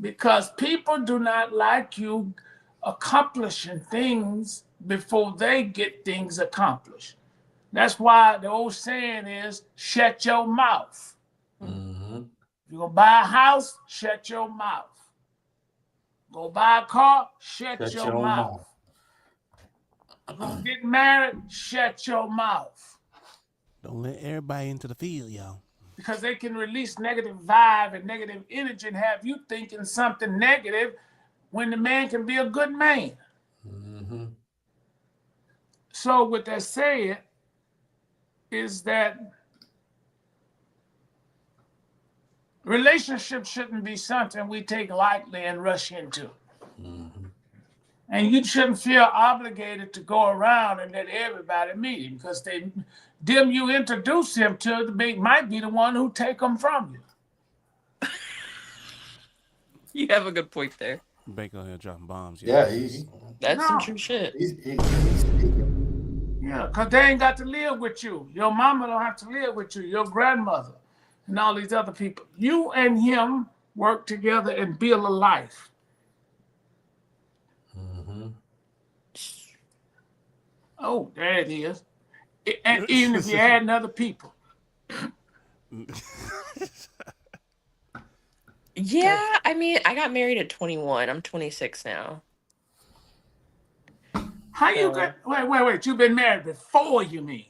because people do not like you accomplishing things before they get things accomplished. That's why the old saying is, shut your mouth. Mm-hmm. If you're going to buy a house, shut your mouth. Go buy a car, shut your mouth. Get married, shut your mouth. Don't let everybody into the field, y'all. Because they can release negative vibe and negative energy and have you thinking something negative when the man can be a good man. Mm-hmm. So what they're saying is that relationships shouldn't be something we take lightly and rush into. Mm-hmm. And you shouldn't feel obligated to go around and let everybody meet him because them you introduce him to might be the one who take him from you. You have a good point there. Baker here dropping bombs. Yeah, that's some true shit. He's speaking. Yeah, because they ain't got to live with you. Your mama don't have to live with you, your grandmother, and all these other people. You and him work together and build a life. Mm-hmm. Oh, there it is. And even if you add other people. Yeah, I mean, I got married at 21. I'm 26 now. How you got? Wait. You've been married before, you mean?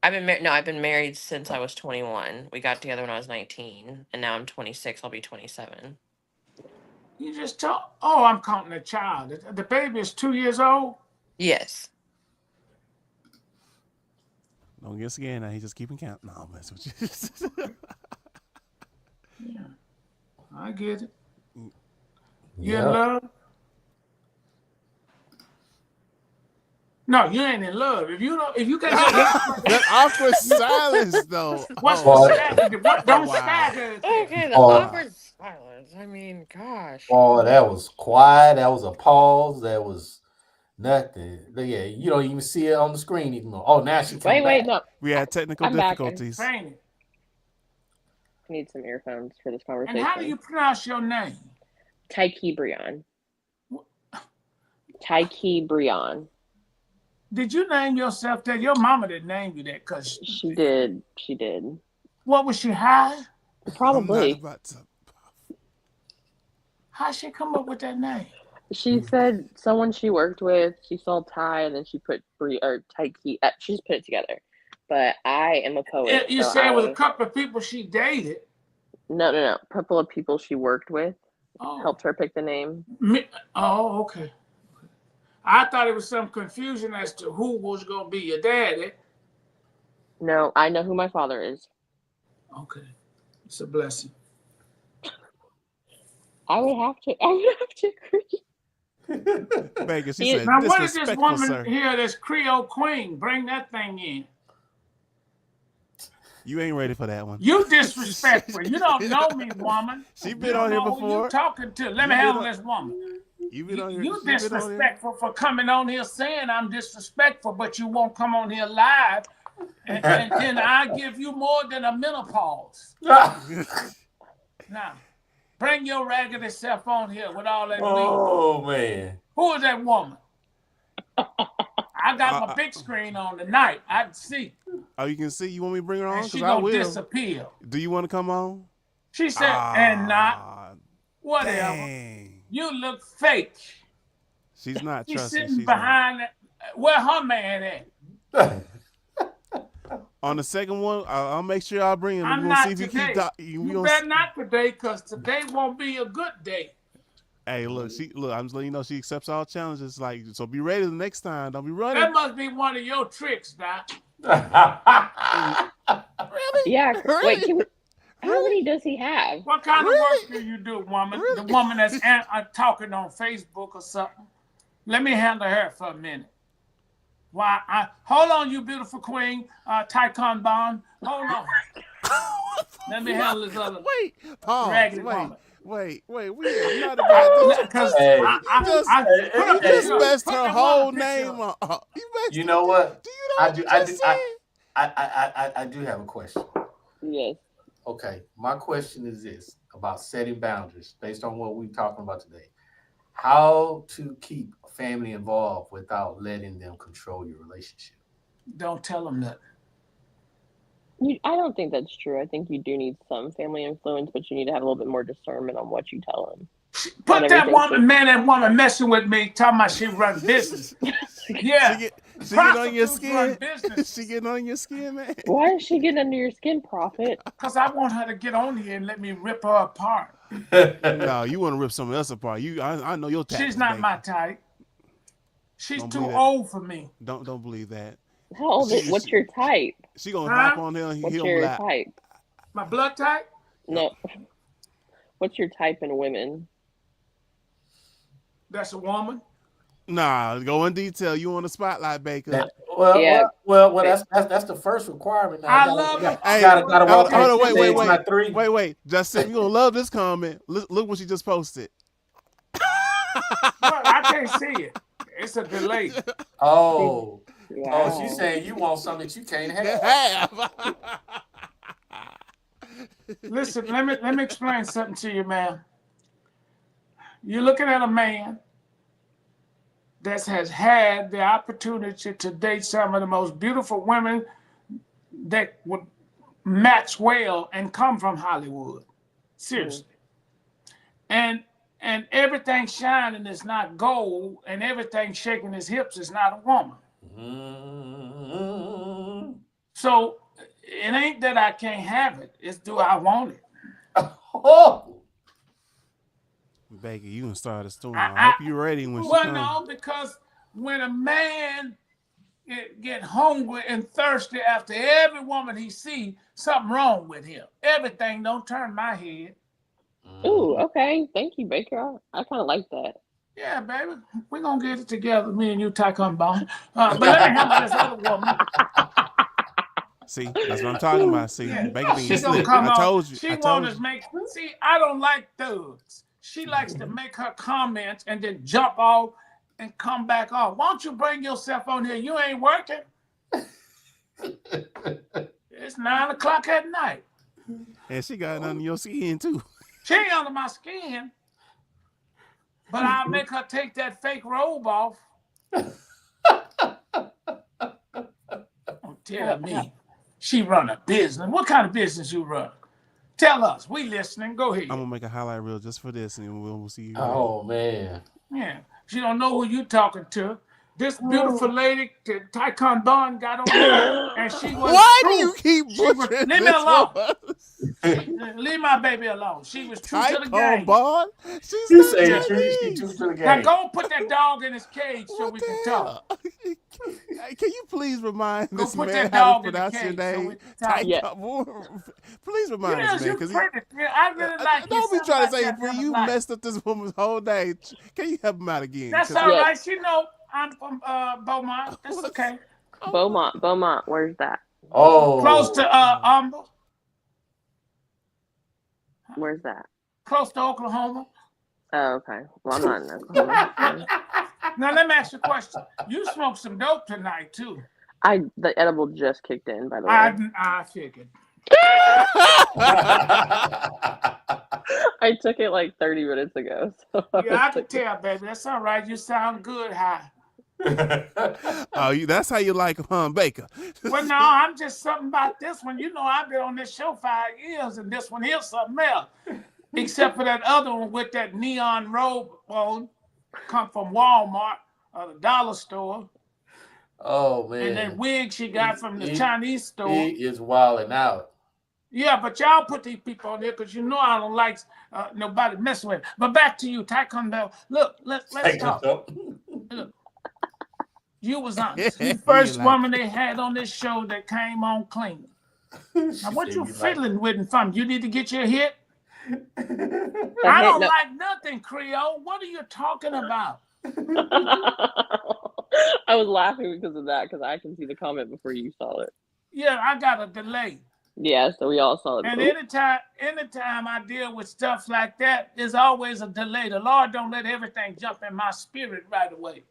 I've been married. No, I've been married since I was 21. We got together when I was 19, and now I'm 26. I'll be 27. You just talk. Oh, I'm counting a child. The baby is 2 years old. Yes. Don't get scared now. He's just keeping count. No, I'm messing with you. Yeah, I get it. You Yeah. in love? No, you ain't in love. If you got that awkward silence, though. What's Oh. the stagger? Don't Wow. stagger. Okay, the Oh. awkward silence. I mean, gosh. Oh, that was quiet. That was a pause. That was nothing. Yeah, you don't even see it on the screen anymore. Oh, now she come Wait, back. no. We had technical I'm back. difficulties. Fainting. I need some earphones for this And conversation. how do you pronounce your name? Tyke Brion. Tyke Brion. Did you name yourself that? Your mama didn't name you that because She did. She did. what, was she high? Probably. I'm not about to. How she come up with that name? She said someone she worked with, she saw Ty, and then she put Tyke. She just put it together. But I am a poet. You so said it was a couple of people she dated. No. A couple of people she worked with Oh, helped her pick the name. oh, okay. I thought it was some confusion as to who was going to be your daddy. No, I know who my father is. Okay. It's a blessing. I would have to agree. Baker, she said, Now, what is this disrespectful, woman sir. here, this Creole Queen? Bring that thing in. You ain't ready for that one. You disrespectful. You don't know me, woman. She You been don't on here know who before. you talking to. Let me You been handle on- this woman. You been on here. You she been on here. disrespectful for coming on here saying I'm disrespectful, but you won't come on here live, and then I give you more than a menopause. Now, bring your raggedy self on here with all that weed. Oh man. Who is that woman? I got my big screen on tonight. I can see. Oh, you can see. You want me to bring her on? And she Because I gonna will. disappear. Do you want to come on? She said, and not whatever. Dang. You look fake. She's not. She's Trust me. sitting She's not. behind it. Where her man at? On the second one, I'll make sure I bring him. I'm We're not gonna see if today. he You better not today, because today won't be a good day. Hey, look, I'm just letting you know she accepts all challenges. Like, so be ready the next time. Don't be running. That must be one of your tricks, Doc. Really? Yeah. Really? Wait, how many does he have? What kind of work do you do, woman? The woman that's talking on Facebook or something. Let me handle her for a minute. Why? Hold on, you beautiful queen, Tycoon Bond. Hold on. Let me handle this other. Wait, pause. raggedy woman. Wait. We are not about this. Because Hey. You just messed her whole name up. up. You know what? Do you know what you just said? I do have a question. Yes. Okay, my question is this about setting boundaries based on what we're talking about today. How to keep family involved without letting them control your relationship. Don't tell them that. I don't think that's true. I think you do need some family influence, but you need to have a little bit more discernment on what you tell them. Put that woman messing with me, talking about she run business. Yeah. She get on your Prostitutes run skin. businesses. She getting on your skin, man. Why is she getting under your skin, Prophet? Because I want her to get on here and let me rip her apart. No, you want to rip someone else apart. I know your tactics. She's not baby. my type. She's Don't too believe that. old for me. Don't believe that. How old is? What's your type? She gonna hop on there and What's he'll your laugh. type? My blood type? No. What's your type in women? That's a woman. Nah, go in detail. You on the spotlight, Baker. Well, that's the first requirement. Now. I love her. Hey, gotta walk hold on, wait. Justin, you gonna love this comment. Look what she just posted. I can't see it. It's a delay. Oh. Wow. Oh, she's saying you want something that you can't have. Listen, let me explain something to you, man. You're looking at a man that has had the opportunity to date some of the most beautiful women that would match well and come from Hollywood. Seriously. And everything shining is not gold, and everything shaking his hips is not a woman. Mm-hmm. So it ain't that I can't have it. It's do I want it? Oh. Baker, you can start a storm. I hope you're ready when she comes. No, because when a man get hungry and thirsty after every woman he see, something wrong with him. Everything don't turn my head. Ooh, okay. Thank you, Baker. I kind of like that. Yeah, baby. We're going to get it together, me and you, Tycoon Bond. But let me handle this other woman. See, that's what I'm talking about. See, Yeah. Baker She's gonna gonna come I told you. She I told wants you. to make. See, I don't like thugs. She likes to make her comments and then jump off and come back off. Why don't you bring yourself on here? You ain't working. It's 9 o'clock at night. And she got it under your skin too. She ain't under my skin. But I'll make her take that fake robe off. Don't tell me. She run a business. What kind of business you run? Tell us. We listening. Go ahead. I'm gonna make a highlight reel just for this, and we'll see you. Oh man. Yeah. She don't know who you talking to. This beautiful lady, Tycoon Bond, got on there, and she was. Why true. do you keep butchering Leave me this alone. woman? Leave my baby alone. She was true to the Tycoon game. Bond? You say she's true to the Now game. go put that dog in his cage so we can talk. Can you please remind Go this put man that how dog to in the pronounce your cage so we name? can talk. Tycoon. Please remind Yes, this man, you because pretty. I really like don't be you. trying to say Something for like you that. messed up this woman's whole day. Can you help him out again? That's 'Cause all right. She know I'm from Beaumont. That's okay. Beaumont, where's that? Oh. Close to Humble. Where's that? Close to Oklahoma. Oh, okay. Well, I'm not in Oklahoma. Now let me ask you a question. You smoked some dope tonight too. The edible just kicked in, by the way. I figured. I took it like 30 minutes ago. So Yeah, I can tell, baby. That's all right. You sound good high. That's how you like him, huh, Baker? Well, no, I'm just something about this one. You know, I've been on this show 5 years, and this one here's something else. Except for that other one with that neon robe on, come from Walmart or the dollar store. Oh man. And that wig she got from the Chinese store. He is wilding out. Yeah, but y'all put these people on there because you know I don't like nobody messing with. But back to you, Tycoon Bell. Look, let's talk. Look, you was honest. The first woman they had on this show that came on clean. Now, what you fiddling with and from? You need to get your hit? I don't like nothing, Creole. What are you talking about? I was laughing because of that, because I can see the comment before you saw it. Yeah, I got a delay. Yeah, so we all saw it. And anytime I deal with stuff like that, there's always a delay. The Lord don't let everything jump in my spirit right away.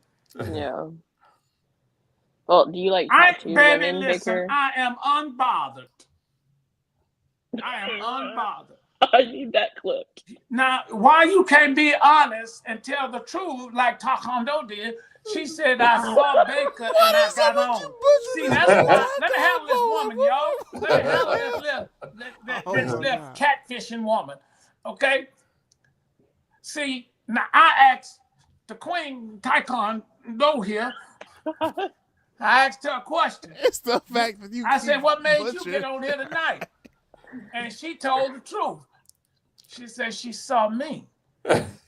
Yeah. Well, do you like tattooed baby, women, listen, Baker? I am unbothered. I am unbothered. I need that clipped. Now, why you can't be honest and tell the truth like Taekwondo did? She said, I saw Baker and I got on. See, that's why. Let me handle this woman, y'all. Let me handle this little catfishing woman. Okay? See, now I asked the Queen Tycoon here, I asked her a question. It's the fact that you. I said, "What made you get on here tonight?" And she told the truth. She said she saw me.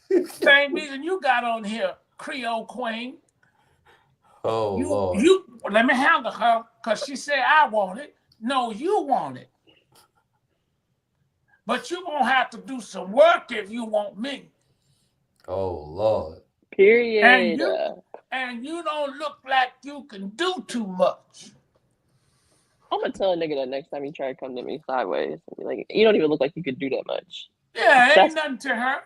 Same reason you got on here, Creole Queen. Oh, Lord. You let me handle her because she said I want it. No, you want it. But you're going to have to do some work if you want me. Oh, Lord. Period. And you don't look like you can do too much. I'm going to tell a nigga that next time he try to come to me sideways. Be like, you don't even look like you could do that much. Yeah, ain't nothing to her.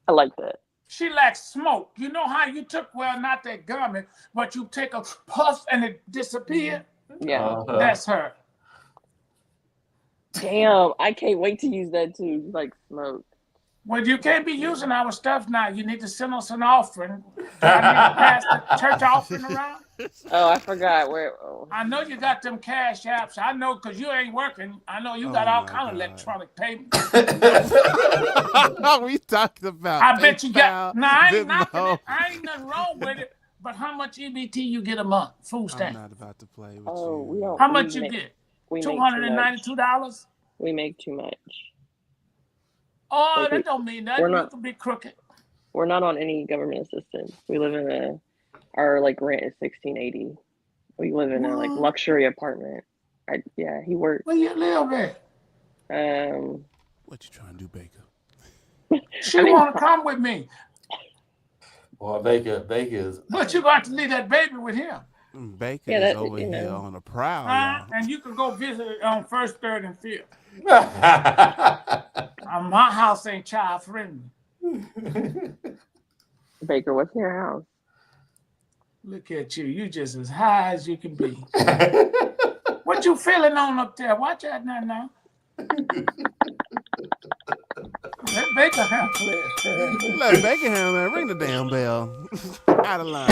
I like that. She likes smoke. You know how you took, well, not that gummy, but you take a puff and it disappear? Yeah. That's her. Damn, I can't wait to use that too, like smoke. Well, you can't be using our stuff now. You need to send us an offering. I need to pass the church offering around. Oh, I forgot where. Oh. I know you got them cash apps. I know because you ain't working. I know you got all kind of electronic payments. We talked about. I bet you got. No, I ain't knocking it. I ain't nothing wrong with it. But how much EBT you get a month? Food stamp. I'm not about to play with Oh, you. we don't. How much you get? We $292. We make too much. Oh, Like that don't mean nothing. You can be crooked. We're not on any government assistance. We live in our like rent is $1,680. We live in a like luxury apartment. He works. Where you live at? What you trying to do, Baker? She want to come with me. Well, Baker is. But you got to leave that baby with him. Baker is over here on the prowl, y'all. And you can go visit it on 1st, 3rd, and 5th. My house ain't child friendly. Baker, what's in your house? Look at you. You just as high as you can be. What you feeling on up there? Watch out now. Let Baker handle it. Let Baker handle it. Ring the damn bell. Out of line.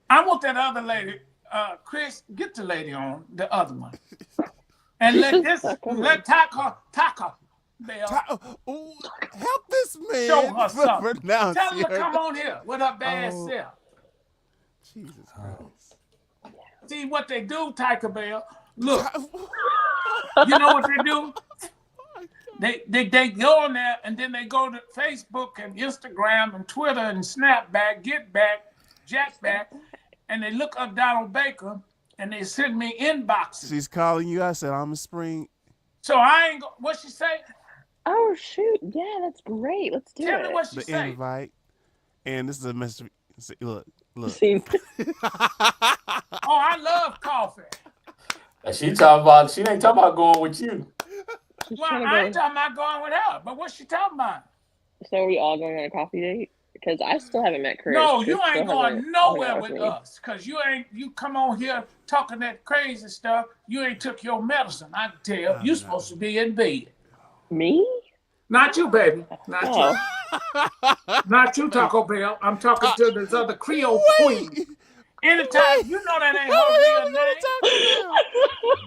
I want that other lady. Chris, get the lady on, the other one. And let Taco Bell help this man. Show her something. Tell her to come on here with her bad self. Jesus Christ. See what they do, Taco Bell. Look, you know what they do? They go on there and then they go to Facebook and Instagram and Twitter and Snapback, Get Back, Jack Back, and they look up Donald Baker and they send me inboxes. She's calling you. I said, I'm a spring. So I ain't what she say? Oh shoot! Yeah, that's great. Let's do it. Tell me what she say. The invite, and this is a message. Look. Oh, I love coffee. And she ain't talking about going with you. Well, I ain't talking about going with her, but what's she talking about? So are we all going on a coffee date? Because I still haven't met Chris. No, you ain't going nowhere with us. Because you come on here talking that crazy stuff. You ain't took your medicine. I can tell. You supposed to be in bed. Me? Not you, baby. Not you. Not you, Taco Bell. I'm talking to this other Creole queen. Anytime, you know that ain't her real name.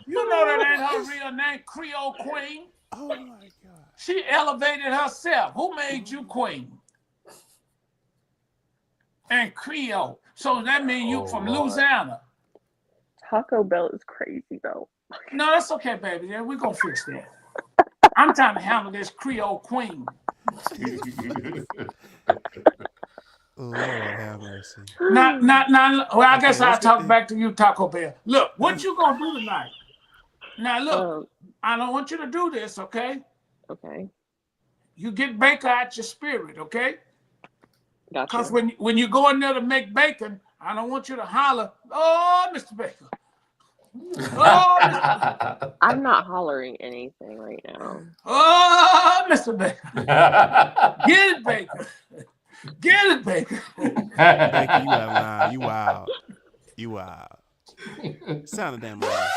You know that ain't her real name, Creole queen. Oh my God. She elevated herself. Who made you queen? And Creole. So that means you from Louisiana. Taco Bell is crazy though. No, that's okay, baby. Yeah, we're gonna fix that. I'm trying to handle this Creole queen. Lord have mercy. Well, I guess I'll talk back to you, Taco Bell. Look, what you gonna do tonight? Now look, I don't want you to do this, okay? Okay. You get Baker out your spirit, okay? Gotcha. Because when you go in there to make bacon, I don't want you to holler, "Oh, Mr. Baker." Oh, Mr. Baker. I'm not hollering anything right now. Oh, Mr. Baker. Get it, Baker. Get it, Baker. Baker, you out of line. You wild. You wild. Sound a damn loud.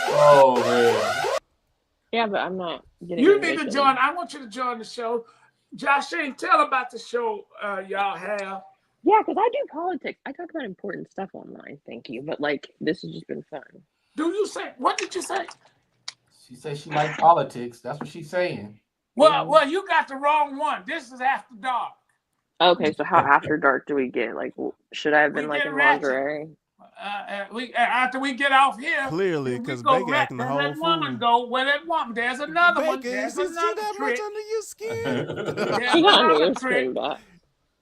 Oh, man. Yeah, but I'm not getting You need to join. I want you to join the show. Josh, tell about the show y'all have. Yeah, because I do politics. I talk about important stuff online, thank you. But like, this has just been fun. What did you say? She said she likes politics. That's what she's saying. Well, you got the wrong one. This is After Dark. Okay, so how after dark do we get? Like, should I have been like in lingerie? After we get off here, clearly, because Baker acting the whole that woman fool. go where that woman. There's another one. Baker, There's is another that trick. much under your skin? There's She got under another your trick.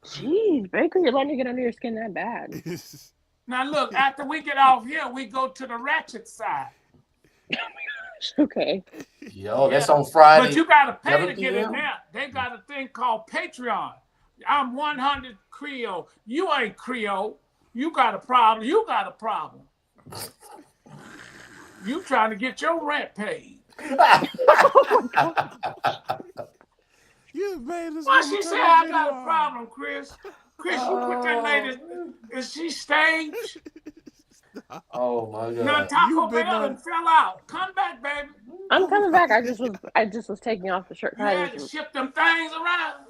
skin, Jeez, Baker, you're letting her get under your skin that bad. Now look, after we get off here, we go to the ratchet side. Okay. Yo, that's on Friday. But you gotta pay 7 to get in p.m.? there. They got a thing called Patreon. I'm 100 Creole. You ain't Creole. You got a problem. You got a problem. You trying to get your rent paid. You made this. Why she say I got a problem, Chris? Chris, you put that lady. Is she staged? Oh my God. No, Taco Bell and fell out. Come back, baby. I'm coming back. I just was taking off the shirt. You had to ship them things around.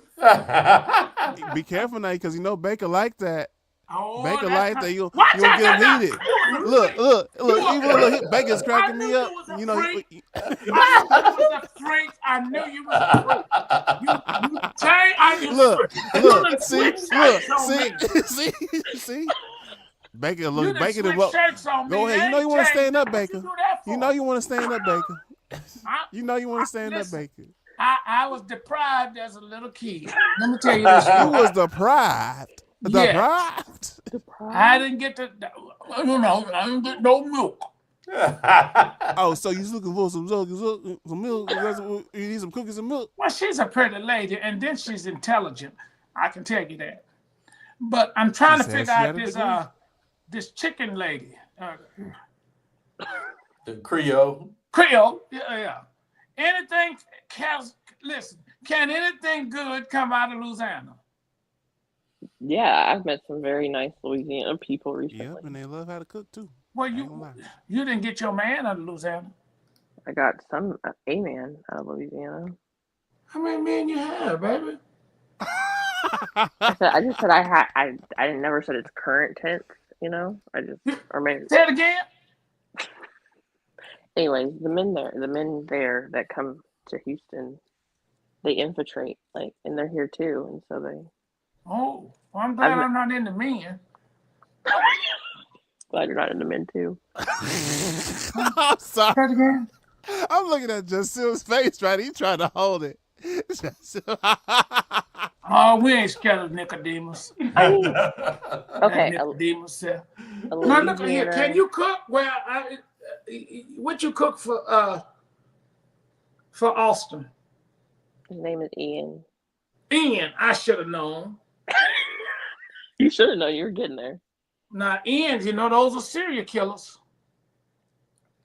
Be careful now, because you know Baker like that. Oh, Baker like that. You Watch don't get him heated. Look. You Even though Baker's cracking me up. You know. I knew you was a freak. I knew you was a freak. See. Baker, look, Baker, go ahead. You know you want to stand up, Baker. You know you want to stand up, Baker. You know you want to stand up, Baker. I was deprived as a little kid. Let me tell you this. You was deprived. Yes. Deprived? I didn't get I didn't get no milk. Oh, so you looking for some milk? You need some cookies and milk? Well, she's a pretty lady, and then she's intelligent. I can tell you that. But I'm trying to figure out this chicken lady. The Creole. Yeah. Anything, listen, can anything good come out of Louisiana? Yeah, I've met some very nice Louisiana people recently. Yep, and they love how to cook too. Well, you didn't get your man out of Louisiana. I got a man out of Louisiana. How many men you have, baby? I just said I never said it's current tense, or maybe. Say it again. Anyways, the men there that come to Houston, they infiltrate, and they're here too, and so they. Oh, well, I'm glad I'm not into men. Glad you're not into men too. I'm sorry. Say it again. I'm looking at Jasil's face, right? He trying to hold it. Oh, we ain't scared of Nicodemus. Okay. Nicodemus said. Now look here. Can you cook? Well, what you cook for Austin? His name is Ian. Ian, I should have known. You should have known. You were getting there. Now, Ian, those are serial killers.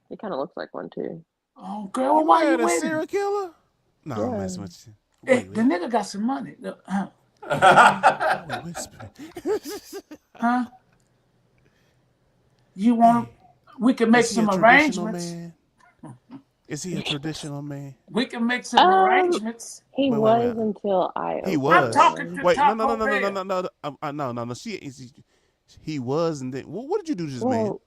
He kind of looks like one too. Oh, girl, why are you a serial killer? No, yeah. I'm messing with you. Wait. The nigga got some money. Huh? You want? We can make some arrangements. Man? Is he a traditional man? We can make some arrangements. He was until I. He was. I'm talking to Wait, no. No. He was, and then what did you do to this man?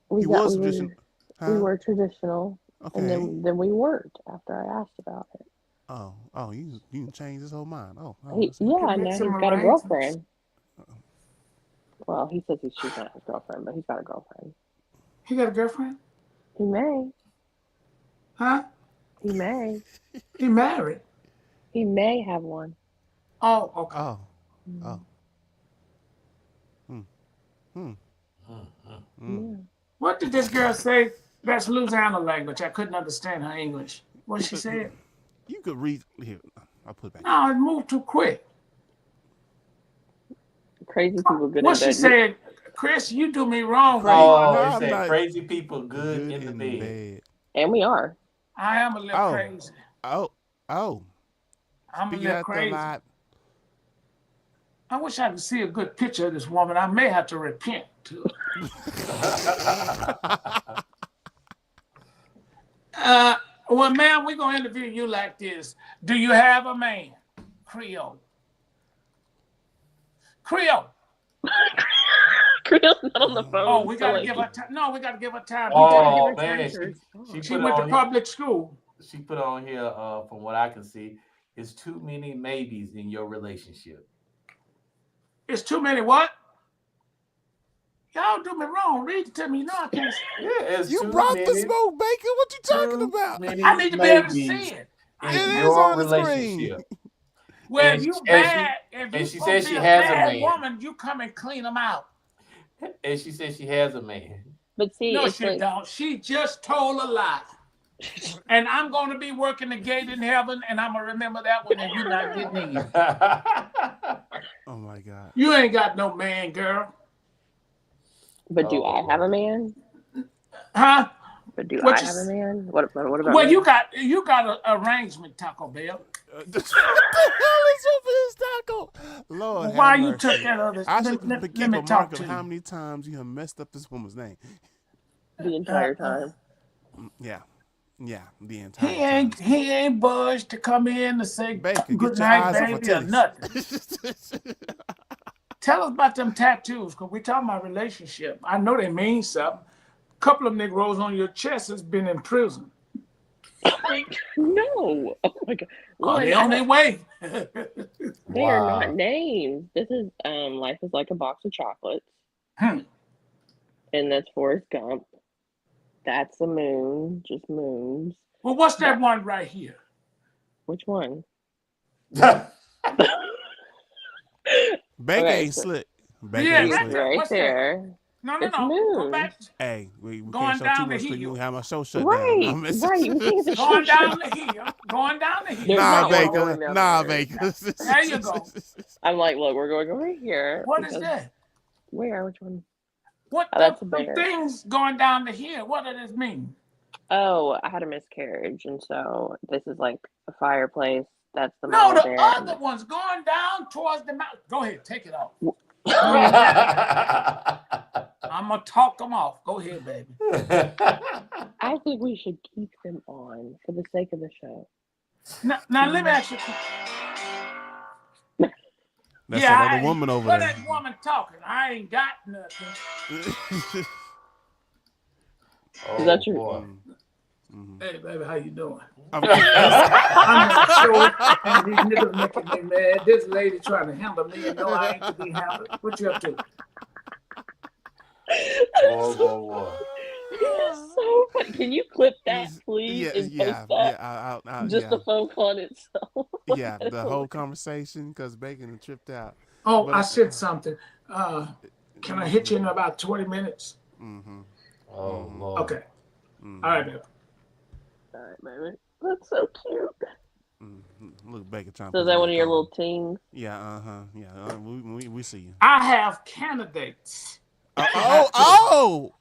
We were traditional, okay. And then we weren't after I asked about it. Oh, you can change his whole mind. Oh, now he's got a girlfriend. Well, he says she's not his girlfriend, but he's got a girlfriend. He got a girlfriend? He may. Huh? He may. He married? He may have one. Oh, okay. Yeah. What did this girl say? That's Louisiana language. I couldn't understand her English. What she said? You could read here. I'll put it back. No, it moved too quick. Crazy people good what in bed. What she said, Chris, you do me wrong. Oh, it said crazy people good in the bed. And we are. I am a little crazy. I'm a little crazy. I wish I could see a good picture of this woman. I may have to repent to her. Well, ma'am, we're going to interview you like this. Do you have a man? Creole. Creole's not on the phone. Oh, we got to give her time. No, we got to give her time. Oh, man. She went to public school. She put on here, from what I can see, is too many maybes in your relationship. It's too many what? Y'all do me wrong. Read it to me. No, I can't. Yeah, You brought the smoke, Bacon. What you talking about? I need to be able to see it. In It is your on the relationship. Well, And if you she- and bad, she- if and you she supposed said to she be a has a bad man. woman, you come and clean them out. And she said she has a man. But see, No, it's she like, don't. She just told a lie. And I'm going to be working the gate in heaven, and I'm going to remember that one, and you're not getting in. Oh, my God. You ain't got no man, girl. but do I have a man? Huh? But do What I you have a s- man? What about Well, me? you got an arrangement, Taco Bell. What the hell is up with this taco? Lord, Well, why have you mercy. took that other? I Let should me keep a talk mark to of how you. many times you have messed up this woman's name. The entire time. Yeah, the He entire ain't time. he ain't budged to come in to say Bacon, good get your night, eyes off her baby, or nothing. titties. Tell us about them tattoos, because we talking about relationship. I know they mean something. A couple of Negroes on your chest has been in prison. No. Oh my god. Oh, One, they on their way. they are not names. This is Life is Like a Box of Chocolates. Hmm. And that's Forrest Gump. That's the moon, just moons. Well, what's that one right here? Which one? Bacon Okay, ain't so- slick. Bacon Yeah, ain't right slick. there. Right What's that? there. No. It's Go moon. back. Hey, we Going can't show down too the much because hill. you have my show shut down. Right, I'm missing- right. You think it's a Going show down the hill. Going down the hill. There's Nah, not one Bacon. going down Nah, there. Bacon. There you go. I'm like, look, we're going over here. What is because- that? Where? Which one? What Oh, that's a the bear. things going down the hill? What does this mean? Oh, I had a miscarriage, and so this is like a fireplace. That's the No, mama the bear. other one's going down towards the mountain. Go ahead, take it off. I'm gonna talk them off. Go ahead, baby. I think we should keep them on for the sake of the show. Now let me ask you. That's Yeah, that other woman over what there. that woman talking? I ain't got nothing. Is that your- boy. Hey, baby, how you doing? I'm I'm on the show, and these niggas making me mad. This lady trying to handle me, and no, I ain't to be handled. What you up to? Whoa. So funny. Can you clip that, please, and post that? I'll Just yeah. the phone call in itself. Yeah, the whole conversation because Bacon tripped out. Oh, But- I said something. Can I hit you in about 20 minutes? Mm-hmm. Oh, Lord. Okay. All right, baby. All right, baby. That's so cute. Mm-hmm. Look, Bacon trying. So is that one of your little tings? Yeah. Yeah. We see you. I have candidates. Oh.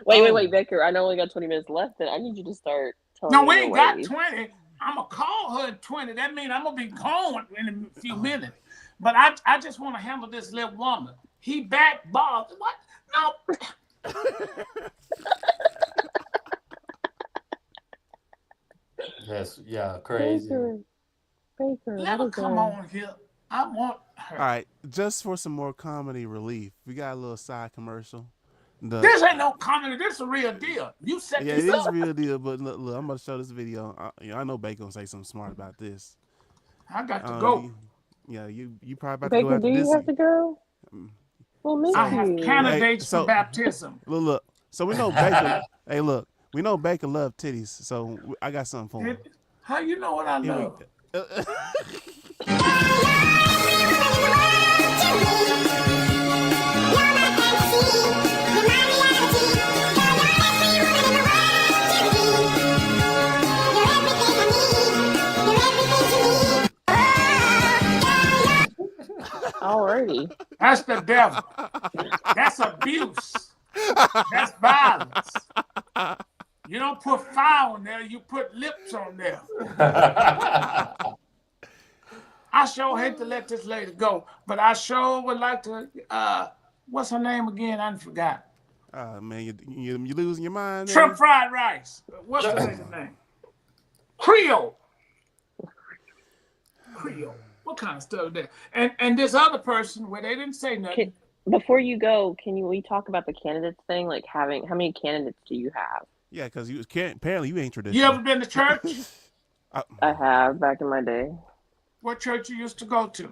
Wait, Becker. I know we only got 20 minutes left, and I need you to start telling No, me we your ain't got ways. 20. I'm going to call her at 20. That means I'm going to be gone in a few minutes. But I just want to handle this little woman. He back bothered. What? No. That's crazy. Baker. Let her come on here. I want her. All right, just for some more comedy relief, we got a little side commercial. This ain't no comedy. This is a real deal. You set Yeah, this it is up. a real deal. But look, I'm gonna show this video. I know Bacon gonna say something smart about this. I got to go. You probably about to Baker, go after do you this. have to go? Well, me I have too. candidates so- for baptism. Look. So we know Bacon. Hey, look. We know Bacon love titties. So I got something for him. How you know what I Here we- love? Alrighty. That's the devil. That's abuse. That's violence. You don't put fire on there, you put lips on there. I sure hate to let this lady go, but I sure would like to, what's her name again? I forgot. Man, you losing your mind. there? Shrimp fried rice. What's the lady's name? Creole. What kind of stuff is that? And this other person, where they didn't say nothing. Before you go, we talk about the candidates thing? Like how many candidates do you have? Yeah, because apparently you ain't traditional. You ever been to church? I have back in my day. What church you used to go to?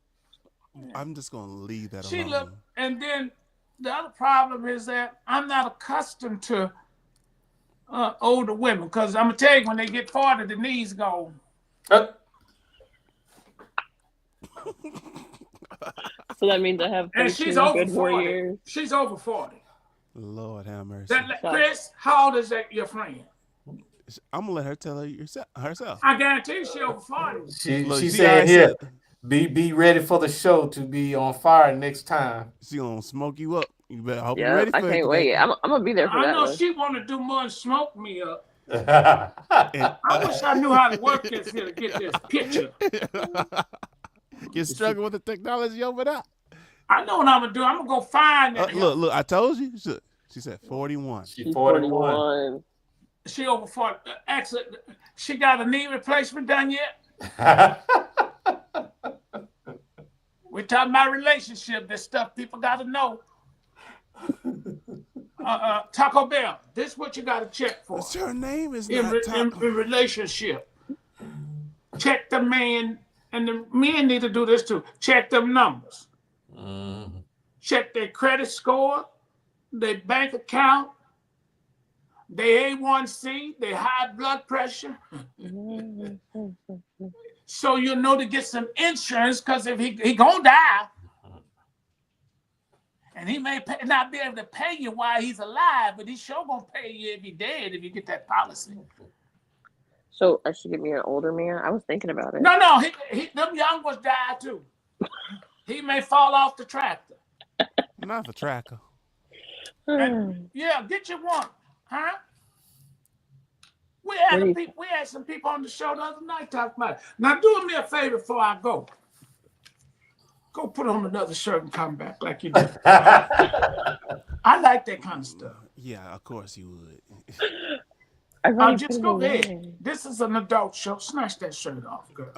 I'm just gonna leave that She alone. looked, and then the other problem is that I'm not accustomed to older women, because I'm gonna tell you, when they get 40, the knees go. So that means I have 13 And she's over good 40. more years. She's over 40. Lord have mercy. Chris, how old is that your friend? I'm gonna let her tell herself. I guarantee you she over 40. She said here, be ready for the show to be on fire next time. She gonna smoke you up. You better hope Yeah, you're ready for I can't wait. I'm gonna be there for that. I know one. she want to do more than smoke me up. I wish I knew how to work this here to get this picture. You struggling with the technology over there? I know what I'm gonna do. I'm gonna go find that. Look, I told you. She said 41. She's 41. She over 40. Actually, she got a knee replacement done yet? We're talking about relationship. This stuff people got to know. Taco Bell, this is what you got to check for. Her name is in relationship. Check the man, and the men need to do this too. Check them numbers. Check their credit score, their bank account, their A1C, their high blood pressure. So you know to get some insurance, because if he gonna die, and he may not be able to pay you while he's alive, but he's sure gonna pay you if he's dead, if you get that policy. So I should get me an older man? I was thinking about it. No, them young ones die too. He may fall off the tractor. Not the tracker. And, yeah, get you one, huh? We had some people on the show the other night talking about it. Now do me a favor before I go. Go put on another shirt and come back like you do. I like that kind of stuff. Yeah, of course you would. Just go ahead. This is an adult show. Snatch that shirt off, girl.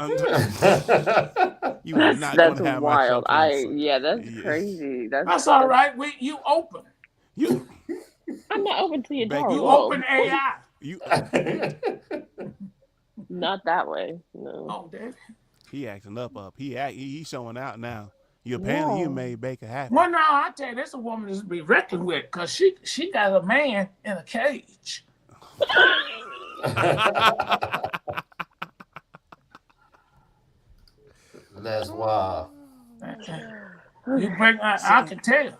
You are not That's gonna have wild. my show That's crazy. That's all right. You open. I'm not open to your door. You open AI. Not that way. No. Oh, Daddy. He acting up. He showing out now. Apparently you made Baker happy. Well, no, I tell you, there's a woman to be reckoned with, because she got a man in a cage. That's wild. I can tell.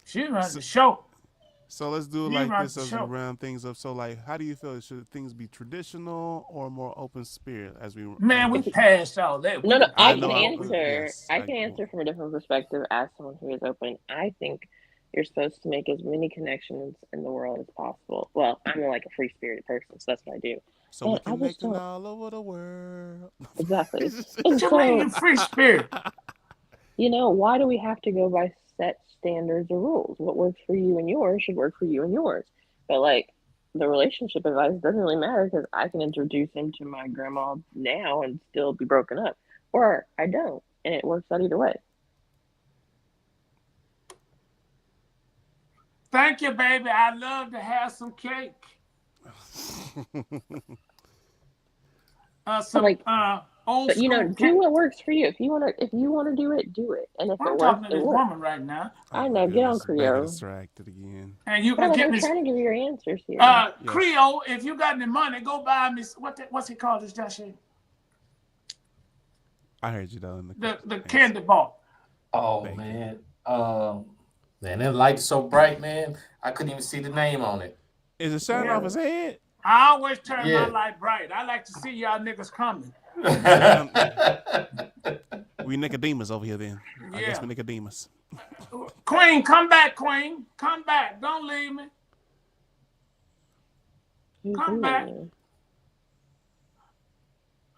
She runs the show. So let's do it like this as we round things up. So, like, how do you feel? Should things be traditional or more open spirit as we? Man, we passed all that. No, I can answer. I can answer from a different perspective as someone who is open. I think you're supposed to make as many connections in the world as possible. Well, I'm like a free-spirited person, so that's what I do. So we're connecting all over the world. Exactly. So, free spirit. You know, why do we have to go by set standards or rules? What works for you and yours should work for you and yours. But like the relationship advice doesn't really matter, because I can introduce him to my grandma now and still be broken up, or I don't, and it works out either way. Thank you, baby. I'd love to have some cake. But you know, do what works for you. If you want to do it, do it. And if I'm it talking works, to this woman right now. I know. Get on Creole. Distracted again. And you can I'm trying to give you your answers here. Creole. If you got any money, go buy me. What's it called? This Josh? I heard you though. In the candy bar. Oh man. Man, that light's so bright, man. I couldn't even see the name on it. Is it shining off his head? I always turn my light bright. I like to see y'all niggas coming. We Nicodemus over here then. I guess we Nicodemus. Queen, come back, Queen. Come back. Don't leave me. Come back.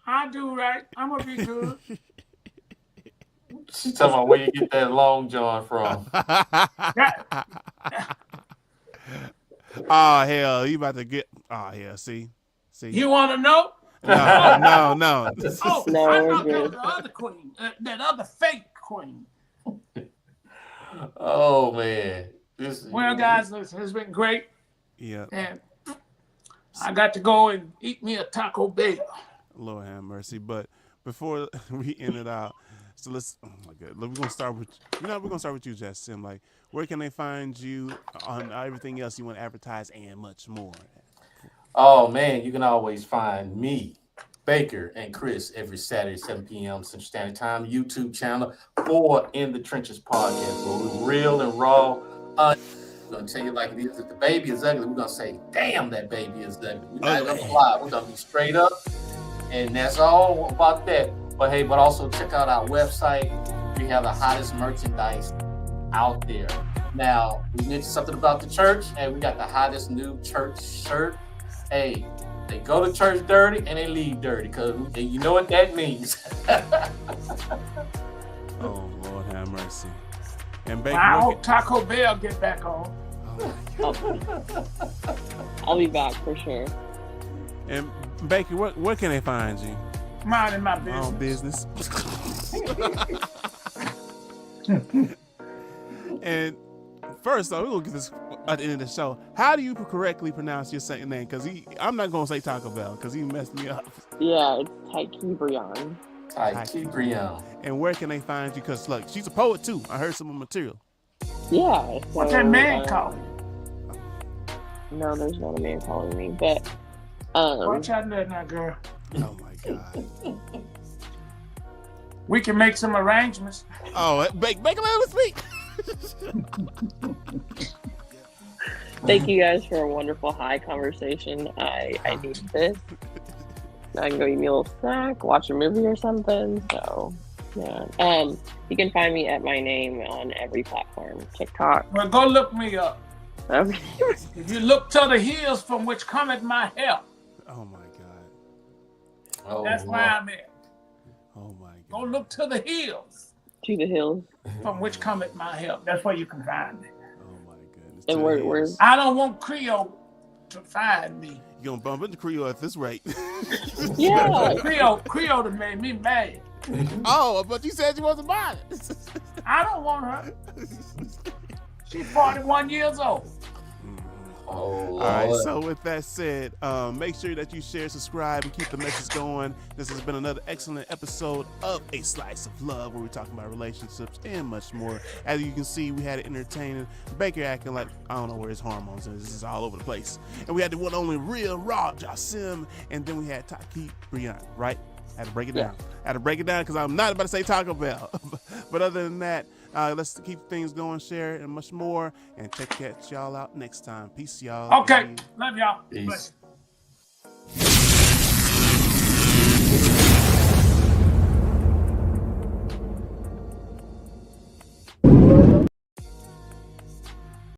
I do right. I'm going to be good. She's talking about where you get that long john from. Oh, hell. You about to get... Oh, yeah. See? You want to know? No. Oh, I thought that was the other queen. That other fake queen. Oh, man. Well, guys, listen, it's been great. Yeah. And I got to go and eat me a Taco Bell. Lord have mercy. But before we end it out, So let's. Oh my God. We're gonna start with. We're gonna start with you, Jassim. Like, where can they find you on everything else you want to advertise and much more? Oh man, you can always find me, Baker, and Chris every Saturday, 7 p.m. Central Standard Time, YouTube channel for In the Trenches podcast, where we're real and raw. We're gonna tell you like it is. If the baby is ugly, we're gonna say, "Damn, that baby is ugly." We're not gonna lie. We're gonna be straight up, and that's all about that. But hey, but also check out our website. We have the hottest merchandise out there. Now, we mentioned something about the church, and we got the hottest new church shirt. Hey, they go to church dirty and they leave dirty, because you know what that means. Oh, Lord have mercy. And Baker, I hope Taco Bell get back on. I'll be back for sure. And Baker, where can they find you? Minding my business. And first, though, we're going to get this at the end of the show. How do you correctly pronounce your second name? Because I'm not going to say Taco Bell because he messed me up. Yeah, it's Taiki Brion. Taiki Brion. And where can they find you? Because, look, she's a poet, too. I heard some of the material. Yeah. So, What's that man called? No, there's not a man calling me, but... Watch out there now, girl. Oh, my God. We can make some arrangements. Oh, Baker, let us speak. Thank you guys for a wonderful high conversation. I needed this. I can go eat me a little snack, watch a movie or something. So, yeah. You can find me at my name on every platform. TikTok. Well, go look me up. Okay. If you look to the hills from which cometh my help. Oh, my God. That's why I'm here. Oh, my God. Go look to the hills. To the hills. From which cometh my help. That's where you can find me. Oh, my goodness. And where's... I don't want Creole to find me. You're going to bump into Creole at this rate. Yeah. Creole that made me mad. Oh, but you said you wasn't buying it. I don't want her. She's 41 years old. Oh, all right, so with that said, make sure that you share, subscribe, and keep the message going. This has been another excellent episode of A Slice of Love, where we're talking about relationships and much more. As you can see, we had it entertaining. Baker acting like, I don't know where his hormones is. This is all over the place. And we had the one only real raw Jassim, and then we had Taiki Brion, right? I had to break it down. I had to break it down because I'm not about to say Taco Bell. But other than that, let's keep things going, share, and much more. And check y'all out next time. Peace, y'all. Okay. Love y'all. Peace.